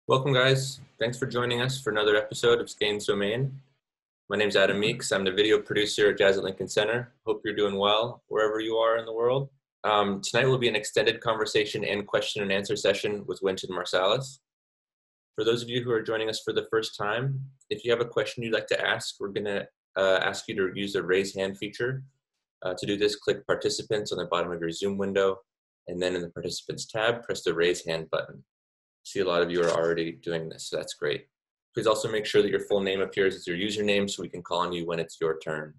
Welcome, guys. Thanks for joining us for another episode of Skain's Domain. My name's Adam Meeks. I'm the video producer at Jazz at Lincoln Center. Hope you're doing well wherever you are in the world. Tonight will be an extended conversation and question and answer session with Wynton Marsalis. For those of you who are joining us for the first time, if you have a question you'd like to ask, we're going to ask you to use the raise hand feature. To do this, click participants on the bottom of your Zoom window, and then in the participants tab, press the raise hand button. See, a lot of you are already doing this, so that's great. Please also make sure that your full name appears as your username so we can call on you when it's your turn.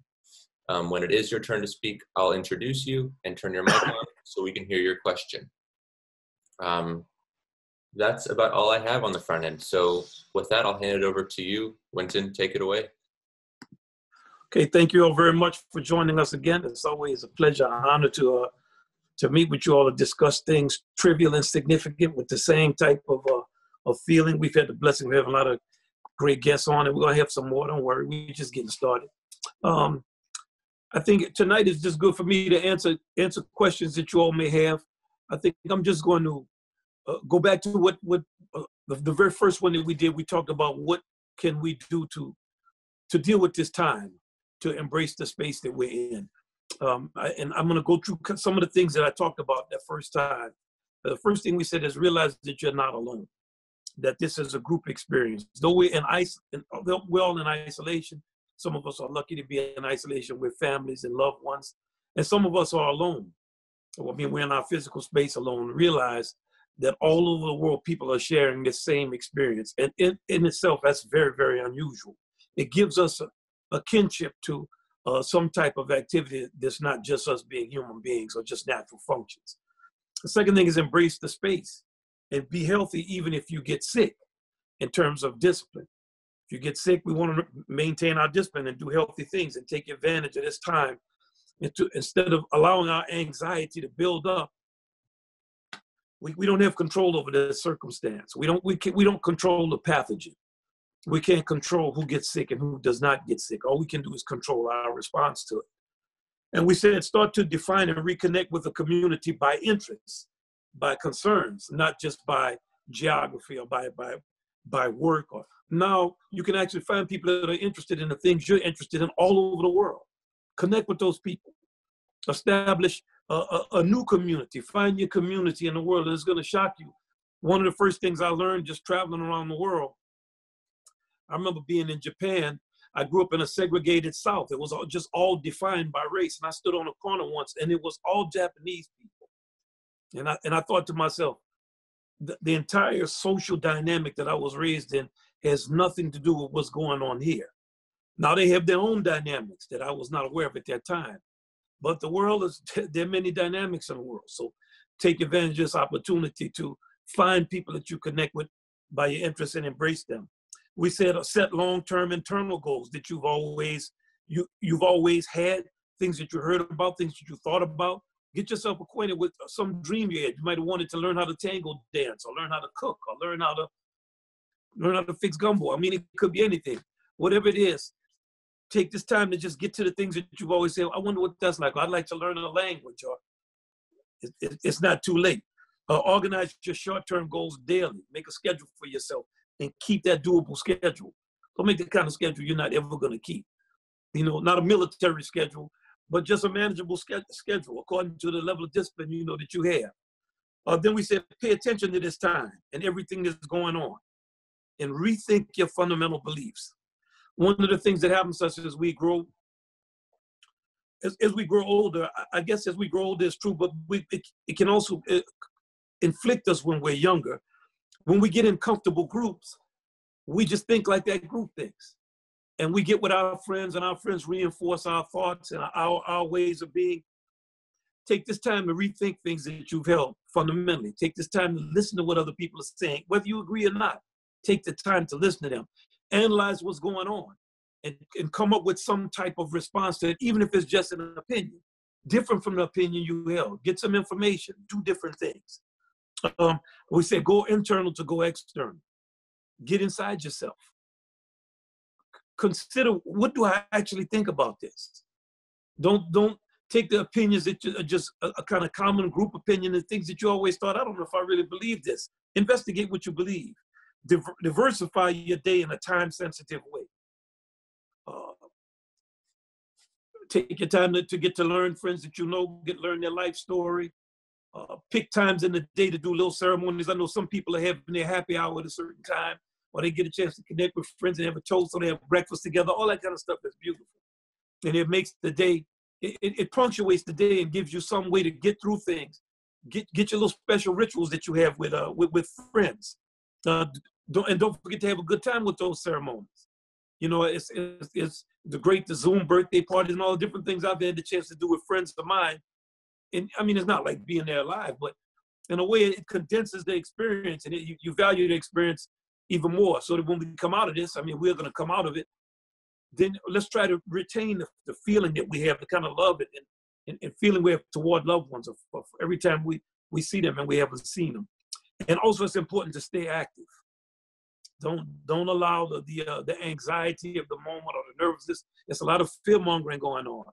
When it is your turn to speak, I'll introduce you and turn your mic on so we can hear your question. That's about all I have on the front end. So with that, I'll hand it over to you. Wynton, take it away. Okay, thank you all very much for joining us again. It's always a pleasure and honor to meet with you all to discuss things trivial and significant with the same type of feeling. We've had the blessing of having a lot of great guests on, and we're going to have some more. Don't worry, we're just getting started. I think tonight is just good for me to answer questions that you all may have. I think I'm just going to go back to what the very first one that we did. We talked about what can we do to deal with this time, to embrace the space that we're in. And I'm going to go through some of the things that I talked about that first time. The first thing we said is realize that you're not alone, that this is a group experience. Though we're all in isolation, some of us are lucky to be in isolation with families and loved ones, and some of us are alone. I mean, we're in our physical space alone. Realize that all over the world, people are sharing this same experience. And in itself, that's very, very unusual. It gives us a kinship to some type of activity that's not just us being human beings or just natural functions. The second thing is embrace the space and be healthy even if you get sick in terms of discipline. If you get sick, we want to maintain our discipline and do healthy things and take advantage of this time instead of allowing our anxiety to build up. We don't have control over the circumstance. We don't control the pathogen. We can't control who gets sick and who does not get sick. All we can do is control our response to it. And we said start to define and reconnect with the community by interests, by concerns, not just by geography or by work. Or now you can actually find people that are interested in the things you're interested in all over the world. Connect with those people. Establish a new community. Find your community in the world, and it's going to shock you. One of the first things I learned just traveling around the world, I remember being in Japan. I grew up in a segregated South. It was just all defined by race. And I stood on a corner once, and it was all Japanese people. And I thought to myself, the entire social dynamic that I was raised in has nothing to do with what's going on here. Now, they have their own dynamics that I was not aware of at that time. But the world there are many dynamics in the world. So take advantage of this opportunity to find people that you connect with by your interests and embrace them. We said set long-term internal goals that you've always had, things that you heard about, things that you thought about. Get yourself acquainted with some dream you had. You might have wanted to learn how to tango dance, or learn how to cook, or learn how to fix gumbo. I mean, it could be anything. Whatever it is, take this time to just get to the things that you've always said, I wonder what that's like. Or I'd like to learn a language, or it's not too late. Organize your short-term goals daily. Make a schedule for yourself and keep that doable schedule. Don't make the kind of schedule you're not ever going to keep. You know, not a military schedule, but just a manageable schedule according to the level of discipline that you have. Then we said, pay attention to this time and everything that's going on, and rethink your fundamental beliefs. One of the things that happens to us as we grow, as we grow older, I guess as we grow older is true, but it can also inflict us when we're younger. When we get in comfortable groups, we just think like that group thinks. And we get with our friends, and our friends reinforce our thoughts and our ways of being. Take this time to rethink things that you've held fundamentally. Take this time to listen to what other people are saying, whether you agree or not. Take the time to listen to them. Analyze what's going on and come up with some type of response to it, even if it's just an opinion, different from the opinion you held. Get some information, do different things. We say go internal to go external. Get inside yourself. Consider, what do I actually think about this? Don't take the opinions that are just a kind of common group opinion and things that you always thought, I don't know if I really believe this. Investigate what you believe. diversify your day in a time-sensitive way. Take your time to get to learn friends that you know, learn their life story. Pick times in the day to do little ceremonies. I know some people are having their happy hour at a certain time, or they get a chance to connect with friends and have a toast, or they have breakfast together. All that kind of stuff is beautiful. And it makes the day, it punctuates the day and gives you some way to get through things. Get your little special rituals that you have with friends. Don't forget to have a good time with those ceremonies. You know, it's the Zoom birthday parties and all the different things I've had the chance to do with friends of mine. And I mean, it's not like being there live, but in a way it condenses the experience, and you value the experience even more. So that when we come out of this, I mean, we're going to come out of it, then let's try to retain the feeling that we have, the kind of love and feeling we have toward loved ones of every time we see them and we haven't seen them. And also it's important to stay active. Don't allow the anxiety of the moment or the nervousness. There's a lot of fear mongering going on.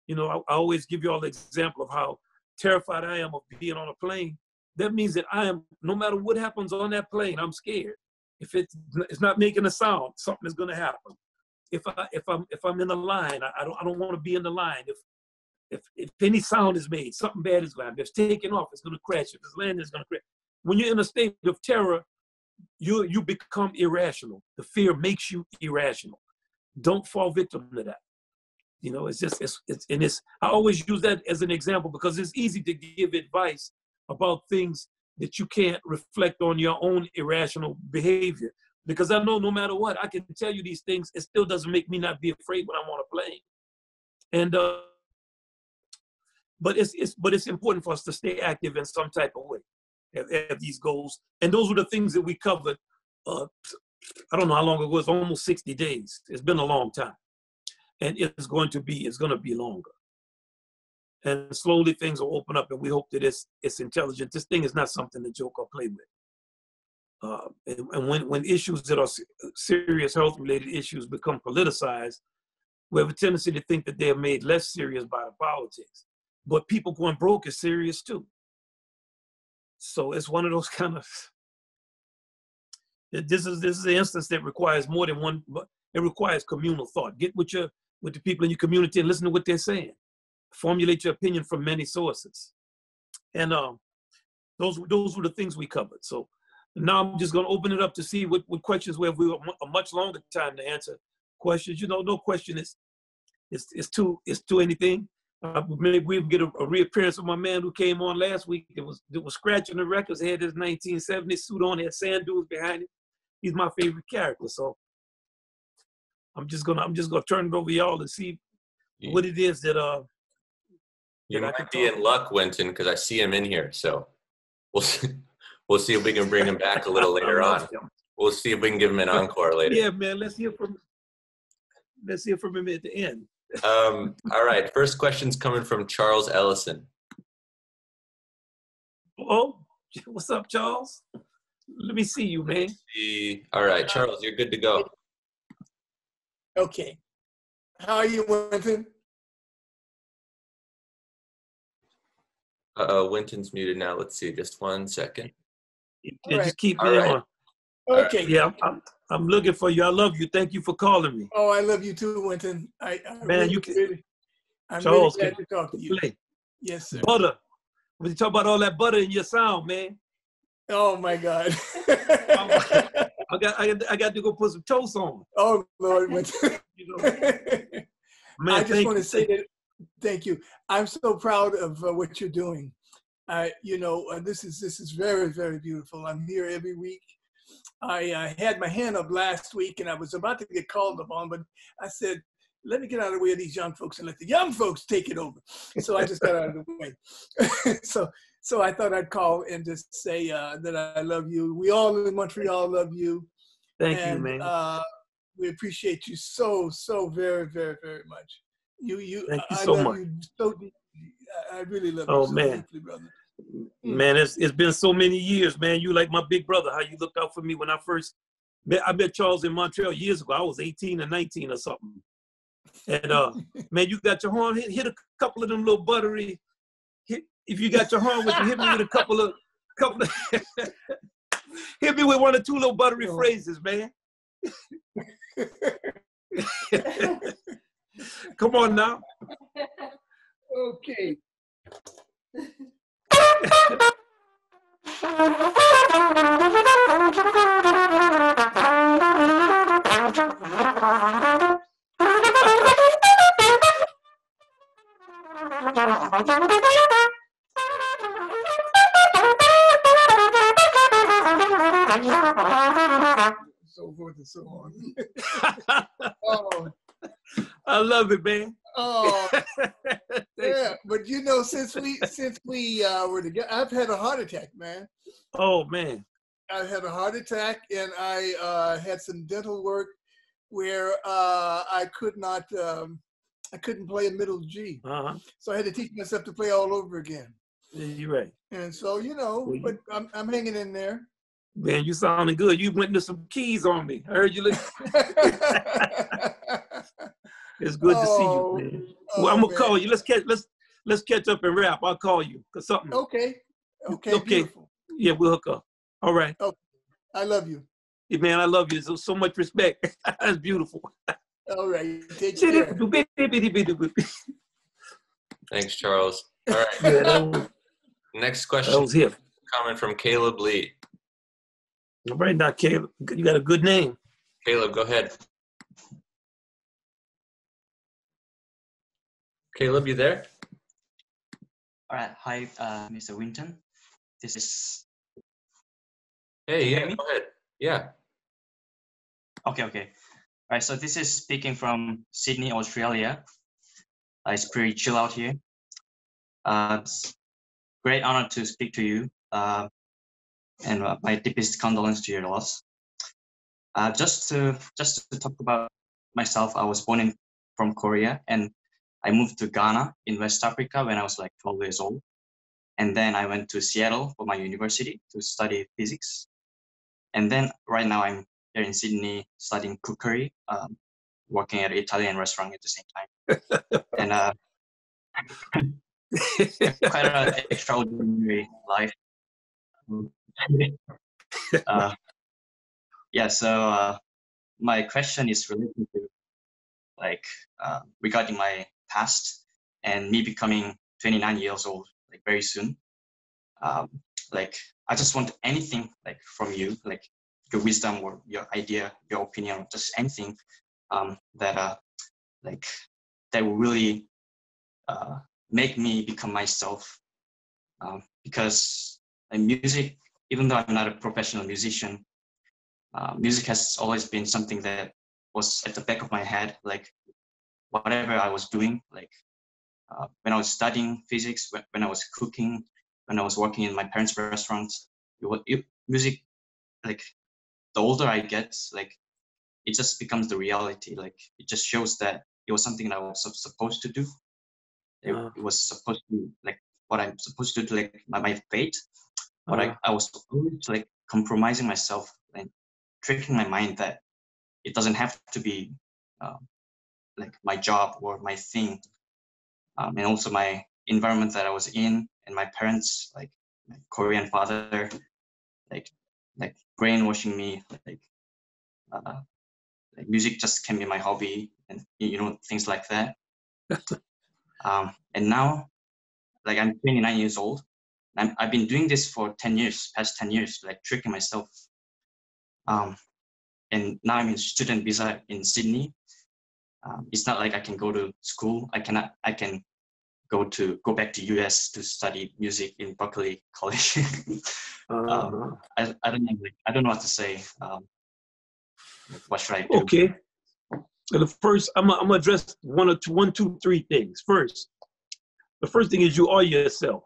You know, I always give you all the example of how terrified I am of being on a plane. That means that I am, no matter what happens on that plane, I'm scared. If it's not making a sound, something is going to happen. If I'm in the line, I don't want to be in the line. If any sound is made, something bad is going to happen. If it's taking off, it's going to crash. If it's landing, it's going to crash. When you're in a state of terror, you become irrational. The fear makes you irrational. Don't fall victim to that. You know, I always use that as an example because it's easy to give advice about things that you can't reflect on your own irrational behavior. Because I know no matter what, I can tell you these things, it still doesn't make me not be afraid when I'm on a plane. And but it's important for us to stay active in some type of way, have these goals. And those were the things that we covered. I don't know how long it was, almost 60 days. It's been a long time. And it's going to be longer. And slowly things will open up, and we hope that it's intelligent. This thing is not something to joke or play with. And when issues that are serious health-related issues become politicized, we have a tendency to think that they are made less serious by the politics. But people going broke is serious too. So it's one of those kind of, this is an instance that requires more than one, but it requires communal thought. Get with the people in your community and listen to what they're saying. Formulate your opinion from many sources. And those were the things we covered. So now I'm just going to open it up to see what questions we have. We have a much longer time to answer questions. You know, no question is too anything. Maybe we can get a reappearance of my man who came on last week. It was scratching the records. He had his 1970 suit on. He had sand dunes behind him. He's my favorite character. So I'm just gonna turn it over to y'all and see what it is that you might be in luck, Wynton, because I see him in here. So we'll see if we can bring him back a little later on. We'll see if we can give him an encore later. Yeah, man. Let's hear from him at the end. All right. First question's coming from Charles Ellison. Oh, what's up, Charles? Let me see you, man. All right, Charles, you're good to go. Okay. How are you, Wynton? Wynton's muted now. Let's see, just 1 second. Yeah, just keep me on. Okay. Yeah, I'm looking for you. I love you. Thank you for calling me. Oh, I love you too, Wynton. Man, really, you can. I'm Charles, really glad to talk to you. Play. Yes, sir. Butter. When you talk about all that butter in your sound, man. Oh my God. I got to go put some toast on. Oh Lord, Wynton. You know, man, I just want to say that. Thank you. I'm so proud of what you're doing. This is very, very beautiful. I'm here every week. I had my hand up last week and I was about to get called upon, but I said, let me get out of the way of these young folks and let the young folks take it over. So I just got out of the way. So I thought I'd call and just say that I love you. We all in Montreal love you. Thank you, man. We appreciate you so very, very, very much. Thank you so much. You so deeply. I really love you so man. deeply, brother. Man, it's been so many years, man. You like my big brother, how you looked out for me when I first met Charles in Montreal years ago. I was 18 or 19 or something. And man, you got your horn, hit a couple of them little buttery. If you got your horn with you, hit me with a couple of Hit me with one or two little buttery phrases, man. Come on now. Okay. So forth and so on. Oh. I love it, man. Oh, yeah. But you know, since we were together, I've had a heart attack, man. Oh man. I had a heart attack, and I had some dental work where I couldn't play a middle G. So I had to teach myself to play all over again. Yeah, you're right. And so, you know, but I'm hanging in there. Man, you sounding good. You went into some keys on me. I heard you. It's good to see you, man. Well, I'm gonna call you. Let's catch up and rap. I'll call you. Cause something. Okay. Beautiful. Yeah, we'll hook up. All right. Okay. I love you. Yeah, man, I love you. So much respect. That's beautiful. All right. Take care. Thanks, Charles. All right. Yeah, Next question. That was him. Comment from Caleb Lee. All right, now, Caleb, you got a good name. Caleb, go ahead. Caleb, you there? All right. Hi, Mr. Wynton. This is... Hey, yeah, go ahead. Yeah. Okay. All right, so this is speaking from Sydney, Australia. It's pretty chill out here. It's great honor to speak to you. And my deepest condolence to your loss. Just to talk about myself, I was born from Korea, and I moved to Ghana in West Africa when I was like 12 years old. And then I went to Seattle for my university to study physics. And then right now I'm here in Sydney studying cookery, working at an Italian restaurant at the same time. And quite an extraordinary life. So my question is related to regarding my past and me becoming 29 years old very soon. I just want anything from you, your wisdom or your idea, your opinion, or just anything that will really make me become myself. Because music, even though I'm not a professional musician, music has always been something that was at the back of my head, whatever I was doing, when I was studying physics, when I was cooking, when I was working in my parents' restaurants. Music, the older I get, it just becomes the reality. It just shows that it was something that I was supposed to do. It was supposed to be what I'm supposed to do, my fate. But I was always compromising myself and tricking my mind that it doesn't have to be my job or my thing. And also my environment that I was in, and my parents, my Korean father, brainwashing me, music just can be my hobby, and things like that. And now, I'm 29 years old. I've been doing this for past 10 years, tricking myself. And now I'm in student visa in Sydney. It's not like I can go to school. I can go back to US to study music in Berkeley College. I don't know what to say. What should I do? Okay. Well, first, I'm gonna address one, two, three things. First, the first thing is you are yourself.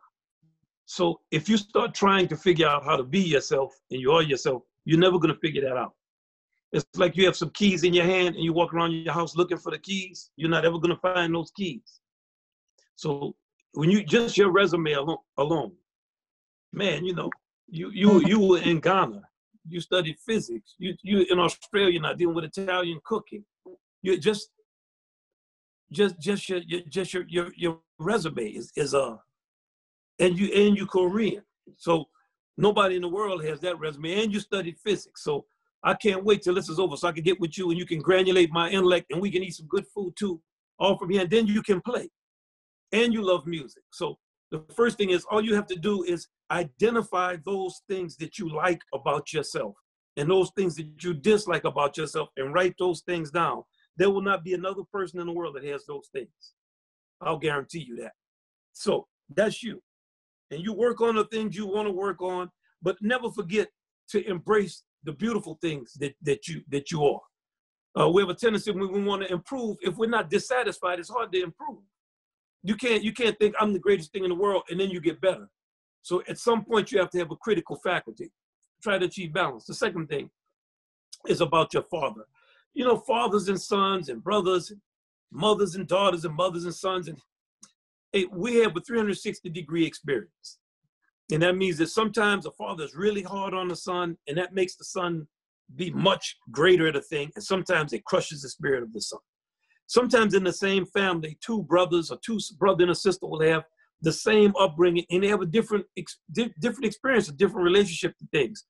So if you start trying to figure out how to be yourself and you are yourself, you're never gonna figure that out. It's like you have some keys in your hand and you walk around your house looking for the keys. You're not ever gonna find those keys. So when you just your resume alone, man, you were in Ghana. You studied physics. You in Australia now dealing with Italian cooking. You just your resume is and you Korean. So Nobody in the world has that resume, and you studied physics. So I can't wait till this is over so I can get with you and you can granulate my intellect and we can eat some good food too, all from here. And then you can play. And you love music. So the first thing is all you have to do is identify those things that you like about yourself and those things that you dislike about yourself and write those things down. There will not be another person in the world that has those things. I'll guarantee you that. So that's you. And you work on the things you want to work on, but never forget to embrace the beautiful things that you are. We have a tendency when we want to improve. If we're not dissatisfied, it's hard to improve. You can't think I'm the greatest thing in the world and then you get better. So at some point you have to have a critical faculty. Try to achieve balance. The second thing is about your father. You know, fathers and sons and brothers and mothers and daughters and mothers and sons. And hey, we have a 360-degree experience. And that means that sometimes a father is really hard on the son and that makes the son be much greater at a thing. And sometimes it crushes the spirit of the son. Sometimes in the same family, two brothers or two brother and a sister will have the same upbringing and they have a different experience, a different relationship to things.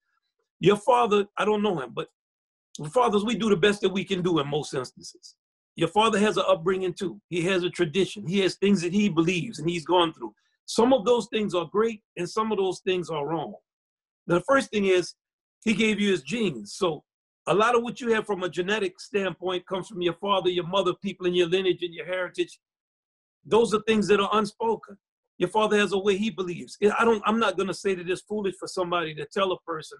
Your father, I don't know him, but fathers, we do the best that we can do in most instances. Your father has an upbringing too. He has a tradition. He has things that he believes and he's gone through. Some of those things are great and some of those things are wrong. The first thing is he gave you his genes. So a lot of what you have from a genetic standpoint comes from your father, your mother, people in your lineage and your heritage. Those are things that are unspoken. Your father has a way he believes. I'm not going to say that it's foolish for somebody to tell a person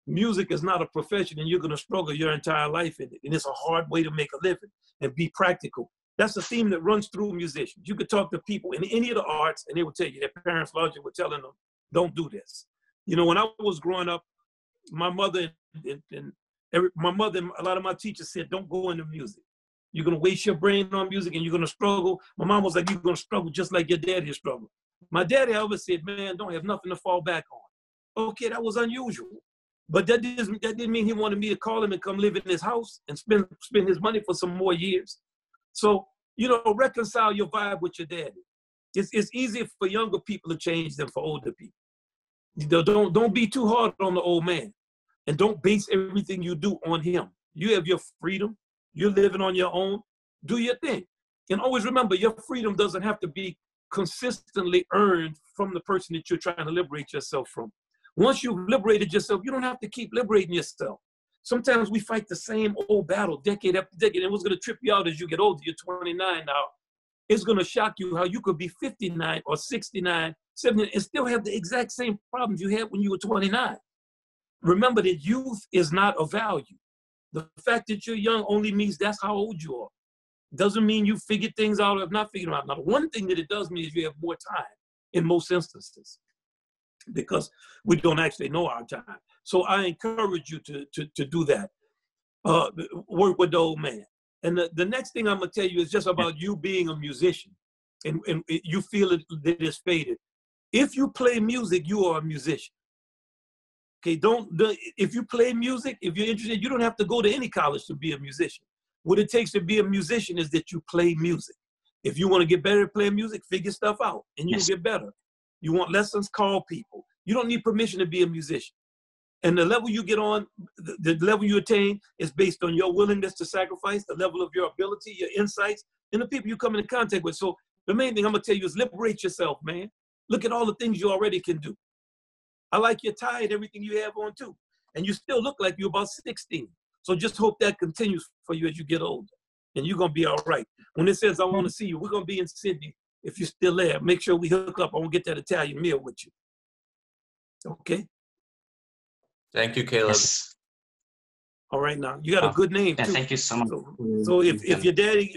music is not a profession and you're going to struggle your entire life in it. And it's a hard way to make a living and be practical. That's a theme that runs through musicians. You could talk to people in any of the arts and they will tell you their parents largely were telling them, don't do this. You know, when I was growing up, my mother and a lot of my teachers said, don't go into music. You're going to waste your brain on music and you're going to struggle. My mom was like, you're going to struggle just like your daddy struggled. My daddy always said, man, don't have nothing to fall back on. Okay, that was unusual. But that didn't mean he wanted me to call him and come live in his house and spend his money for some more years. So, you know, reconcile your vibe with your daddy. It's easier for younger people to change than for older people. Don't be too hard on the old man. And don't base everything you do on him. You have your freedom. You're living on your own. Do your thing. And always remember, your freedom doesn't have to be consistently earned from the person that you're trying to liberate yourself from. Once you've liberated yourself, you don't have to keep liberating yourself. Sometimes we fight the same old battle decade after decade, and what's going to trip you out as you get older, you're 29 now, it's going to shock you how you could be 59 or 69, 70, and still have the exact same problems you had when you were 29. Remember that youth is not a value. The fact that you're young only means that's how old you are. Doesn't mean you figured things out or have not figured them out. Now, the one thing that it does mean is you have more time in most instances because we don't actually know our time. So I encourage you to do that. Work with the old man. And the next thing I'm going to tell you is just about you being a musician and you feel that it's faded. If you play music, you are a musician. Okay, if you play music, if you're interested, you don't have to go to any college to be a musician. What it takes to be a musician is that you play music. If you want to get better at playing music, figure stuff out and you'll get better. You want lessons, call people. You don't need permission to be a musician. And the level you get on, the level you attain is based on your willingness to sacrifice, the level of your ability, your insights, and the people you come into contact with. So the main thing I'm going to tell you is liberate yourself, man. Look at all the things you already can do. I like your tie and everything you have on too. And you still look like you're about 16. So just hope that continues for you as you get older. And you're going to be all right. When it says, I want to see you, we're going to be in Sydney. If you're still there, make sure we hook up. I want to get that Italian meal with you. Okay? Thank you, Caleb. Yes. All right, now. You got a good name, too. Yeah, thank you so much. So if your daddy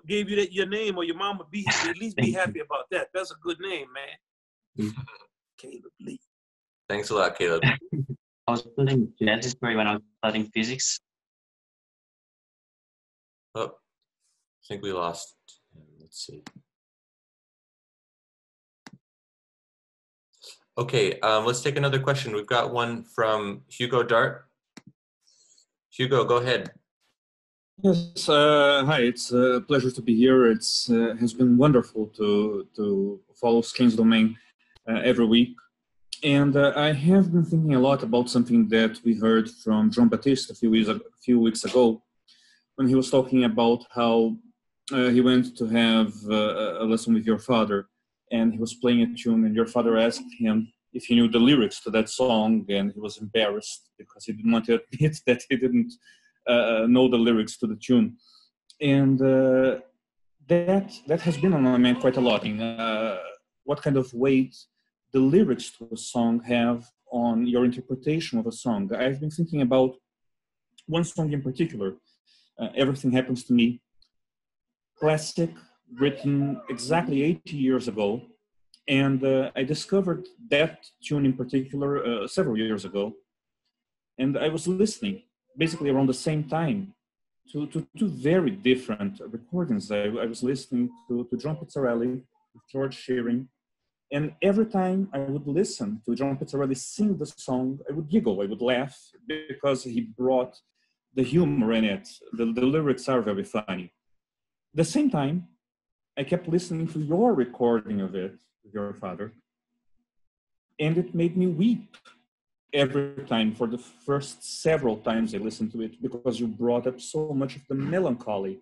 gave you your name or your mama, at least be happy about that. That's a good name, man. Caleb Lee. Thanks a lot, Caleb. I was studying jazz history when I was studying physics. Oh, I think we lost. Let's see. Okay, let's take another question. We've got one from Hugo Dart. Hugo, go ahead. Yes, hi, it's a pleasure to be here. It's has been wonderful to follow Skain's Domain every week. And I have been thinking a lot about something that we heard from John Baptiste a few weeks ago, when he was talking about how he went to have a lesson with your father, and he was playing a tune, and your father asked him if he knew the lyrics to that song, and he was embarrassed because he didn't want to admit that he didn't know the lyrics to the tune. And that has been on my mind quite a lot, in what kind of weight the lyrics to a song have on your interpretation of a song. I've been thinking about one song in particular, Everything Happens to Me, classic, written exactly 80 years ago. And I discovered that tune in particular several years ago. And I was listening basically around the same time to two very different recordings. I was listening to John Pizzarelli, George Shearing, and every time I would listen to John Pizzarelli sing the song, I would giggle, I would laugh, because he brought the humor in it. The lyrics are very funny. At the same time, I kept listening to your recording of it with your father, and it made me weep every time for the first several times I listened to it, because you brought up so much of the melancholy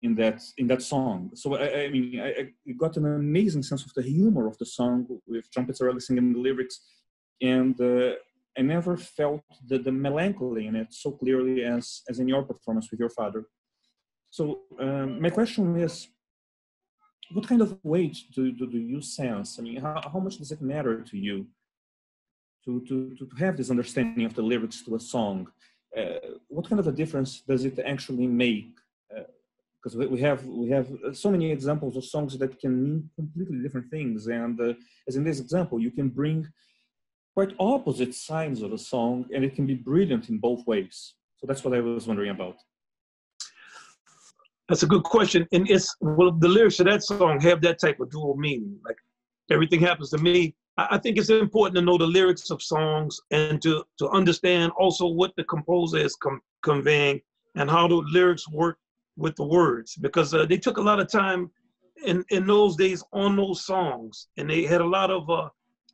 in that song. So I got an amazing sense of the humor of the song with John Pizzarelli singing the lyrics, and I never felt the melancholy in it so clearly as in your performance with your father. So my question is, what kind of weight do you sense? I mean, how much does it matter to you to have this understanding of the lyrics to a song? What kind of a difference does it actually make? Because we have so many examples of songs that can mean completely different things. And as in this example, you can bring quite opposite sides of a song, and it can be brilliant in both ways. So that's what I was wondering about. That's a good question. And the lyrics of that song have that type of dual meaning. Like, Everything Happens to Me. I think it's important to know the lyrics of songs and to understand also what the composer is conveying and how the lyrics work with the words, because they took a lot of time in those days on those songs, and they had a lot of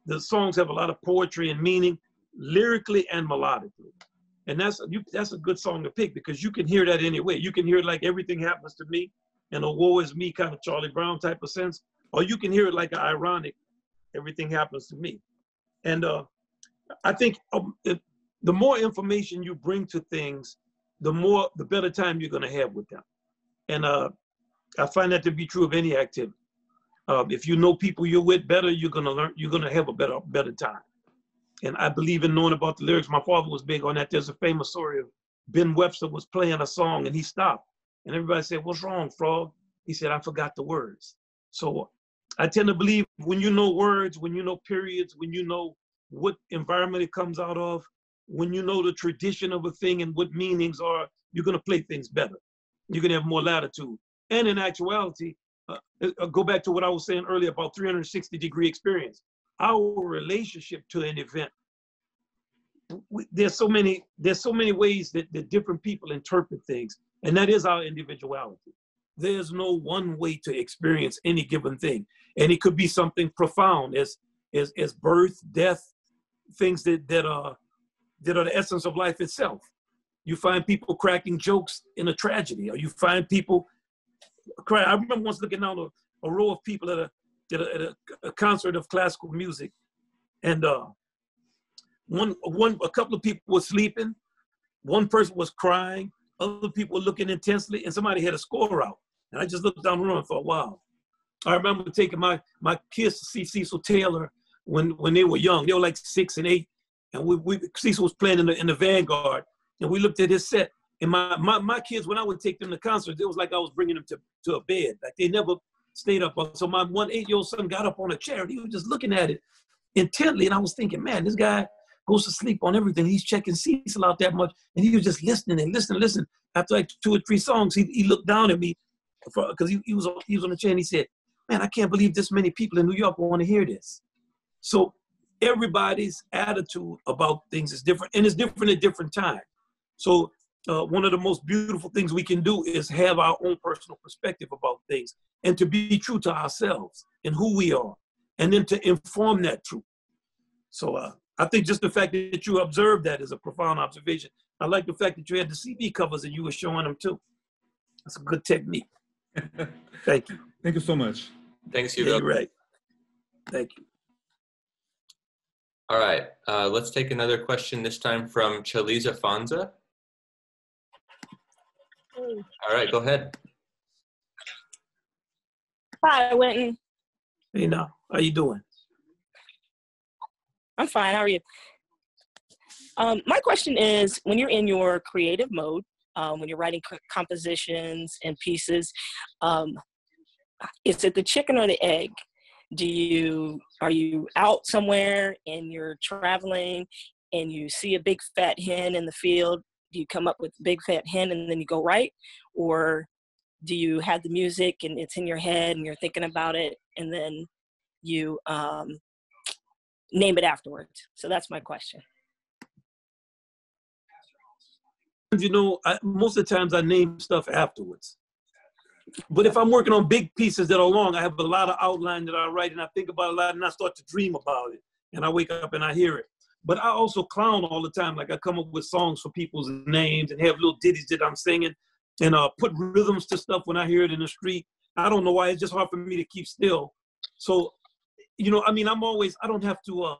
the songs have a lot of poetry and meaning, lyrically and melodically. And that's a good song to pick, because you can hear that anyway. You can hear it like Everything Happens to Me in a woe is me kind of Charlie Brown type of sense, or you can hear it like an ironic Everything Happens to Me. And I think the more information you bring to things, the better time you're going to have with them. And I find that to be true of any activity. If you know people you're with better, you're going to have a better time. And I believe in knowing about the lyrics. My father was big on that. There's a famous story of Ben Webster was playing a song and he stopped. And everybody said, "What's wrong, Frog?" He said, "I forgot the words." So I tend to believe when you know words, when you know periods, when you know what environment it comes out of, when you know the tradition of a thing and what meanings are, you're going to play things better. You're going to have more latitude. And in actuality, go back to what I was saying earlier about 360-degree experience. Our relationship to an event, there's so many ways that different people interpret things, and that is our individuality. There's no one way to experience any given thing, and it could be something profound as birth, death, things that are the essence of life itself. You find people cracking jokes in a tragedy, or you find people cry. I remember once looking down a row of people at a concert of classical music, and a couple of people were sleeping, one person was crying, other people were looking intensely, and somebody had a score out. And I just looked down the room and thought, wow. I remember taking my kids to see Cecil Taylor when they were young. They were like 6 and 8, and Cecil was playing in the Vanguard, and we looked at his set. And my kids, when I would take them to concerts, it was like I was bringing them to a bed. Like they never stayed up. So my 8-year-old son got up on a chair, and he was just looking at it intently. And I was thinking, man, this guy goes to sleep on everything. He's checking Cecil out that much. And he was just listening and listening. After like 2 or 3 songs, he looked down at me because he was on the chair, and he said, "Man, I can't believe this many people in New York want to hear this." So everybody's attitude about things is different, and it's different at different times. So one of the most beautiful things we can do is have our own personal perspective about things, and to be true to ourselves and who we are, and then to inform that truth. So I think just the fact that you observed that is a profound observation. I like the fact that you had the CD covers and you were showing them too. That's a good technique. Thank you. Thank you so much. Thanks, Yeah, Hugo. you're right. Thank you. All right, let's take another question, this time from Chaliza Fonza. All right, go ahead. Hi, Wynton. Hey, now, how you doing? I'm fine. How are you? My question is, when you're in your creative mode, when you're writing compositions and pieces, is it the chicken or the egg? Are you out somewhere and you're traveling and you see a big fat hen in the field? Do you come up with a big fat hen and then you go write? Or do you have the music and it's in your head and you're thinking about it and then you name it afterwards? So that's my question. You know, most of the times I name stuff afterwards. But if I'm working on big pieces that are long, I have a lot of outline that I write and I think about a lot and I start to dream about it. And I wake up and I hear it. But I also clown all the time. Like I come up with songs for people's names and have little ditties that I'm singing and put rhythms to stuff when I hear it in the street. I don't know why. It's just hard for me to keep still. So, you know, I mean, I don't have to,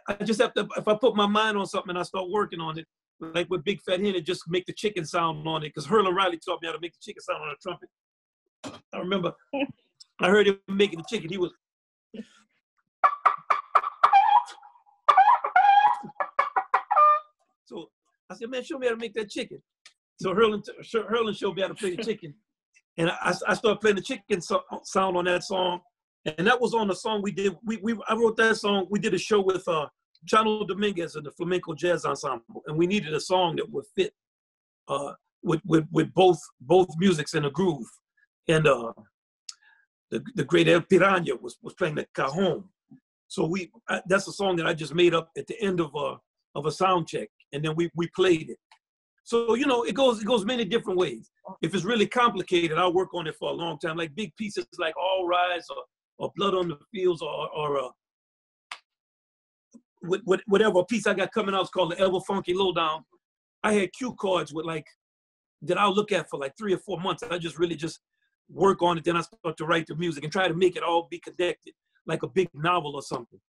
I just have to, if I put my mind on something and I start working on it, like with Big Fat Hen, it just make the chicken sound on it. Because Herlin Riley taught me how to make the chicken sound on a trumpet. I remember I heard him making the chicken. He was. So I said, man, show me how to make that chicken. So Herlin showed me how to play the chicken. And I started playing the chicken sound on that song. And that was on the song we did. I wrote that song. We did a show with Chano Dominguez and the Flamenco Jazz Ensemble. And we needed a song that would fit with both musics in a groove. And the great El Piranha was playing the cajon. So that's a song that I just made up at the end of a sound check. And then we played it. So, you know, it goes many different ways. If it's really complicated, I'll work on it for a long time. Like big pieces like All Rise or Blood on the Fields or whatever piece I got coming out is called the Ever Funky Lowdown. I had cue cards that I'll look at for like 3 or 4 months. I just really work on it. Then I start to write the music and try to make it all be connected like a big novel or something.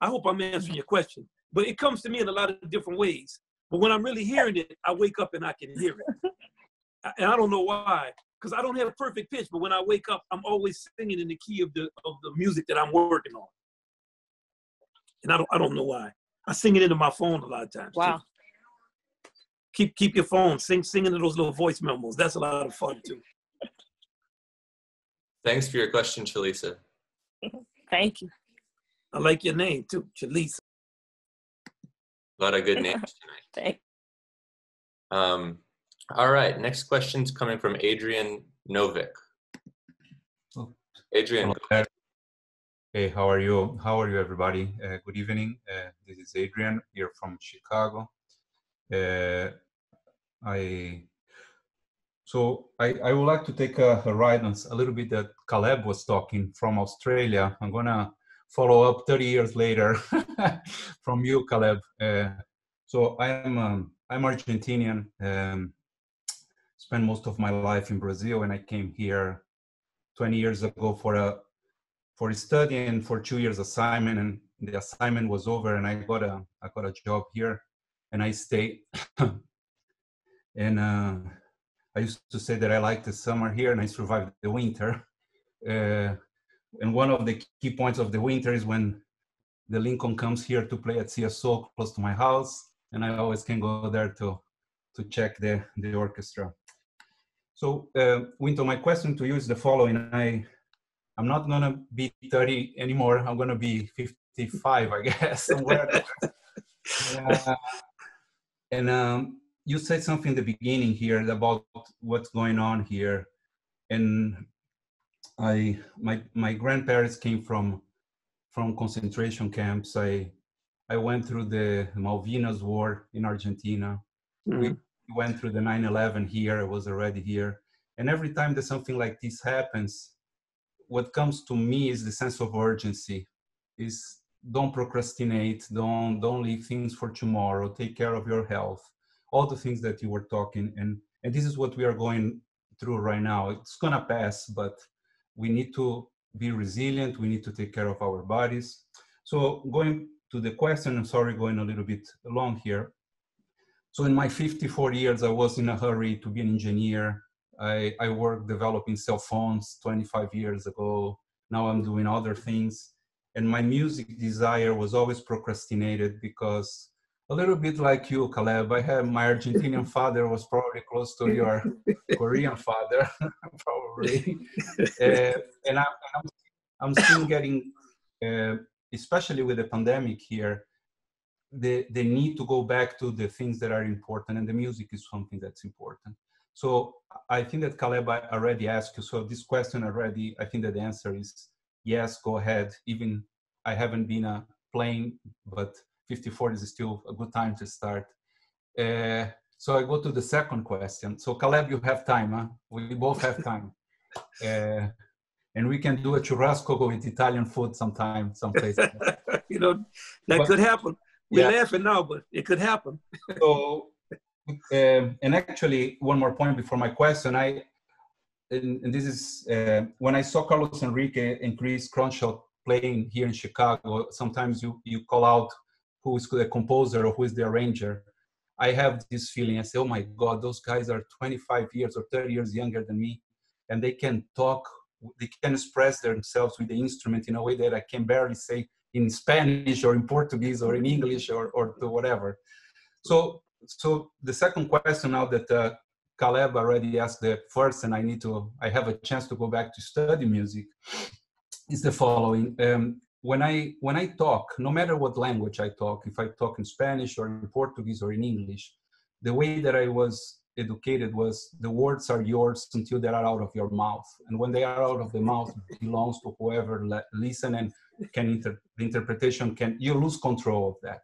I hope I'm answering your question. But it comes to me in a lot of different ways. But when I'm really hearing it, I wake up and I can hear it. And I don't know why, because I don't have a perfect pitch. But when I wake up, I'm always singing in the key of the music that I'm working on. And I don't know why. I sing it into my phone a lot of times. Wow. Too. Keep your phone. Sing into those little voice memos. That's a lot of fun too. Thanks for your question, Chalisa. Thank you. I like your name too, Chalisa. A lot of good names tonight. Thanks. All right, next question's coming from Adrian Novik. Adrian. Hello. Hey, how are you? How are you, everybody? Good evening. This is Adrian here from Chicago. I would like to take a ride on a little bit that Caleb was talking from Australia. I'm gonna follow up 30 years later from you, Caleb. So I'm Argentinian. Spent most of my life in Brazil, and I came here 20 years ago for a study and for 2 years assignment. And the assignment was over, and I got a job here, and I stayed. And I used to say that I like the summer here, and I survived the winter. And one of the key points of the winter is when the Lincoln comes here to play at CSO close to my house, and I always can go there to check the orchestra. So, Wynton, my question to you is the following. I'm not gonna be 30 anymore. I'm gonna be 55, I guess, somewhere. And you said something in the beginning here about what's going on here, and my grandparents came from concentration camps. I went through the Malvinas War in Argentina. Mm-hmm. We went through the 9/11 here. I was already here, and every time that something like this happens, what comes to me is the sense of urgency. Is don't procrastinate, don't leave things for tomorrow, take care of your health, all the things that you were talking. And this is what we are going through right now. It's gonna pass, but we need to be resilient. We need to take care of our bodies. So going to the question, I'm sorry, going a little bit long here. So in my 54 years, I was in a hurry to be an engineer. I worked developing cell phones 25 years ago. Now I'm doing other things. And my music desire was always procrastinated because a little bit like you, Caleb, I had my Argentinian father was probably close to your Korean father, probably. And I'm still getting, especially with the pandemic here, the need to go back to the things that are important, and the music is something that's important. So I think that Caleb, I already asked you, so this question already, I think that the answer is yes, go ahead. Even I haven't been playing, but 54 is still a good time to start. So I go to the second question. So Caleb, you have time, huh? We both have time. And we can do a churrasco with Italian food sometime, someplace. You know, that could happen. We're laughing now, but it could happen. So, and actually, one more point before my question. And this is when I saw Carlos Enrique and Chris Cronshaw playing here in Chicago. Sometimes you call out who is the composer or who is the arranger. I have this feeling. I say, oh my God, those guys are 25 years or 30 years younger than me, and they can talk. They can express themselves with the instrument in a way that I can barely say in Spanish or in Portuguese or in English or whatever. So the second question, now that Caleb already asked the first, and I have a chance to go back to study music, is the following. When I talk, no matter what language I talk, if I talk in Spanish or in Portuguese or in English, the way that I was educated was the words are yours until they are out of your mouth. And when they are out of the mouth, it belongs to whoever listen and the interpretation you lose control of that.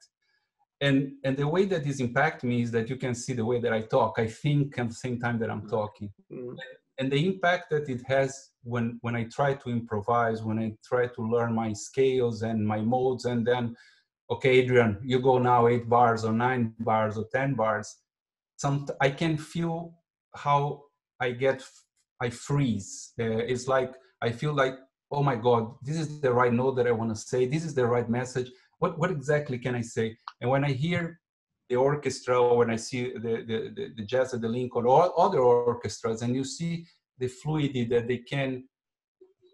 And the way that this impacts me is that you can see the way that I talk. I think at the same time that I'm talking. And the impact that it has when I try to improvise, when I try to learn my scales and my modes, and then, okay, Adrian, you go now 8 bars or 9 bars or 10 bars. I can feel how I freeze. It's like, I feel like, oh my God, this is the right note that I want to say. This is the right message. What exactly can I say? And when I hear the orchestra, or when I see the Jazz at the Lincoln or other orchestras, and you see the fluidity that they can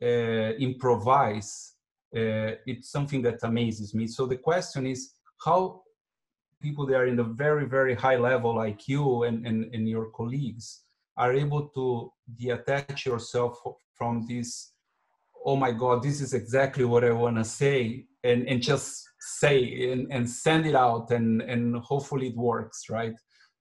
improvise, it's something that amazes me. So the question is, how people that are in the very, very high level like you and your colleagues are able to detach yourself from this, oh my God, this is exactly what I want to say, and just say and send it out, and hopefully it works, right?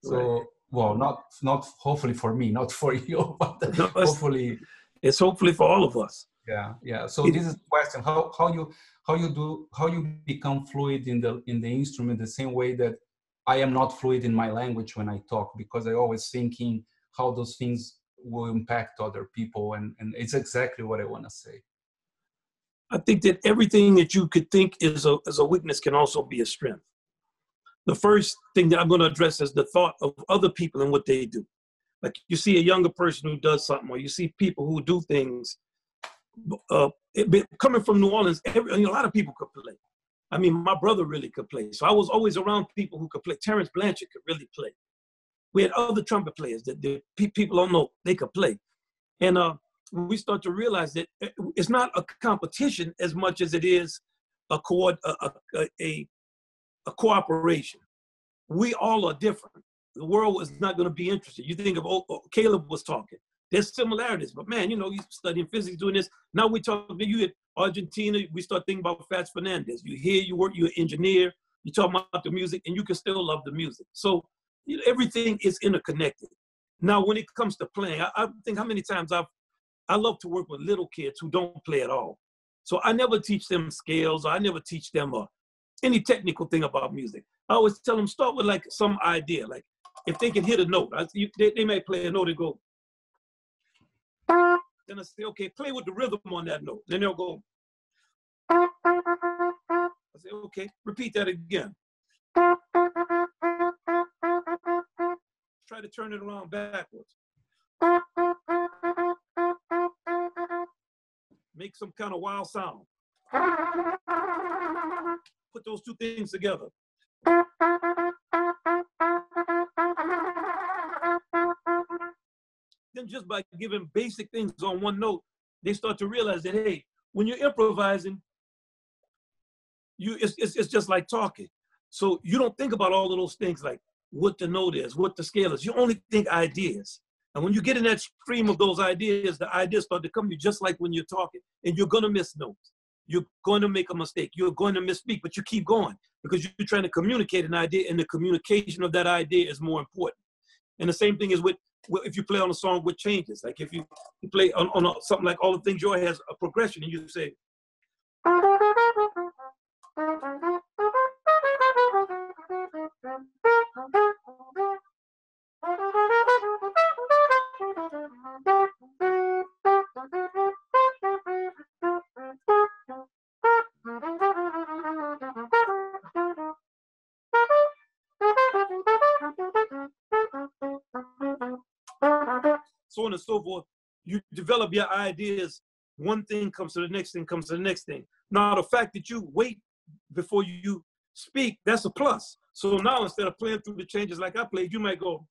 So, right. Well, not hopefully for me, not for you, but no, hopefully. It's hopefully for all of us. Yeah. So this is the question: how you become fluid in the instrument, the same way that I am not fluid in my language when I talk, because I always thinking how those things will impact other people, and it's exactly what I want to say. I think that everything that you could think is a weakness can also be a strength. The first thing that I'm going to address is the thought of other people and what they do. Like, you see a younger person who does something, or you see people who do things. Coming from New Orleans, a lot of people could play. I mean, my brother really could play. So I was always around people who could play. Terrence Blanchard could really play. We had other trumpet players that people don't know they could play. And we start to realize that it's not a competition as much as it is a cooperation. We all are different. The world is not going to be interested. You think of Caleb was talking. There's similarities, but man, you're studying physics, doing this. Now we talk to you at Argentina. We start thinking about Fats Fernandez. You hear, you work, you're an engineer. You talk about the music, and you can still love the music. So everything is interconnected. Now, when it comes to playing, I think how many times I love to work with little kids who don't play at all. So I never teach them scales, or I never teach them any technical thing about music. I always tell them, start with like some idea. Like, if they can hit a note, they may play a note and go. Then I say, okay, play with the rhythm on that note. Then they'll go. I say, okay, repeat that again. Try to turn it around backwards. Make some kind of wild sound. Put those two things together. Then just by giving basic things on one note, they start to realize that, hey, when you're improvising, it's just like talking. So you don't think about all of those things like what the note is, what the scale is. You only think ideas. And when you get in that stream of those ideas, the ideas start to come to you just like when you're talking. And you're going to miss notes. You're going to make a mistake. You're going to misspeak, but you keep going because you're trying to communicate an idea, and the communication of that idea is more important. And the same thing is with if you play on a song with changes. Like if you play on something like All the Things Joy has a progression, and you say, so on and so forth. You develop your ideas. One thing comes to the next thing, comes to the next thing. Now, the fact that you wait before you speak, that's a plus. So now instead of playing through the changes like I played, you might go.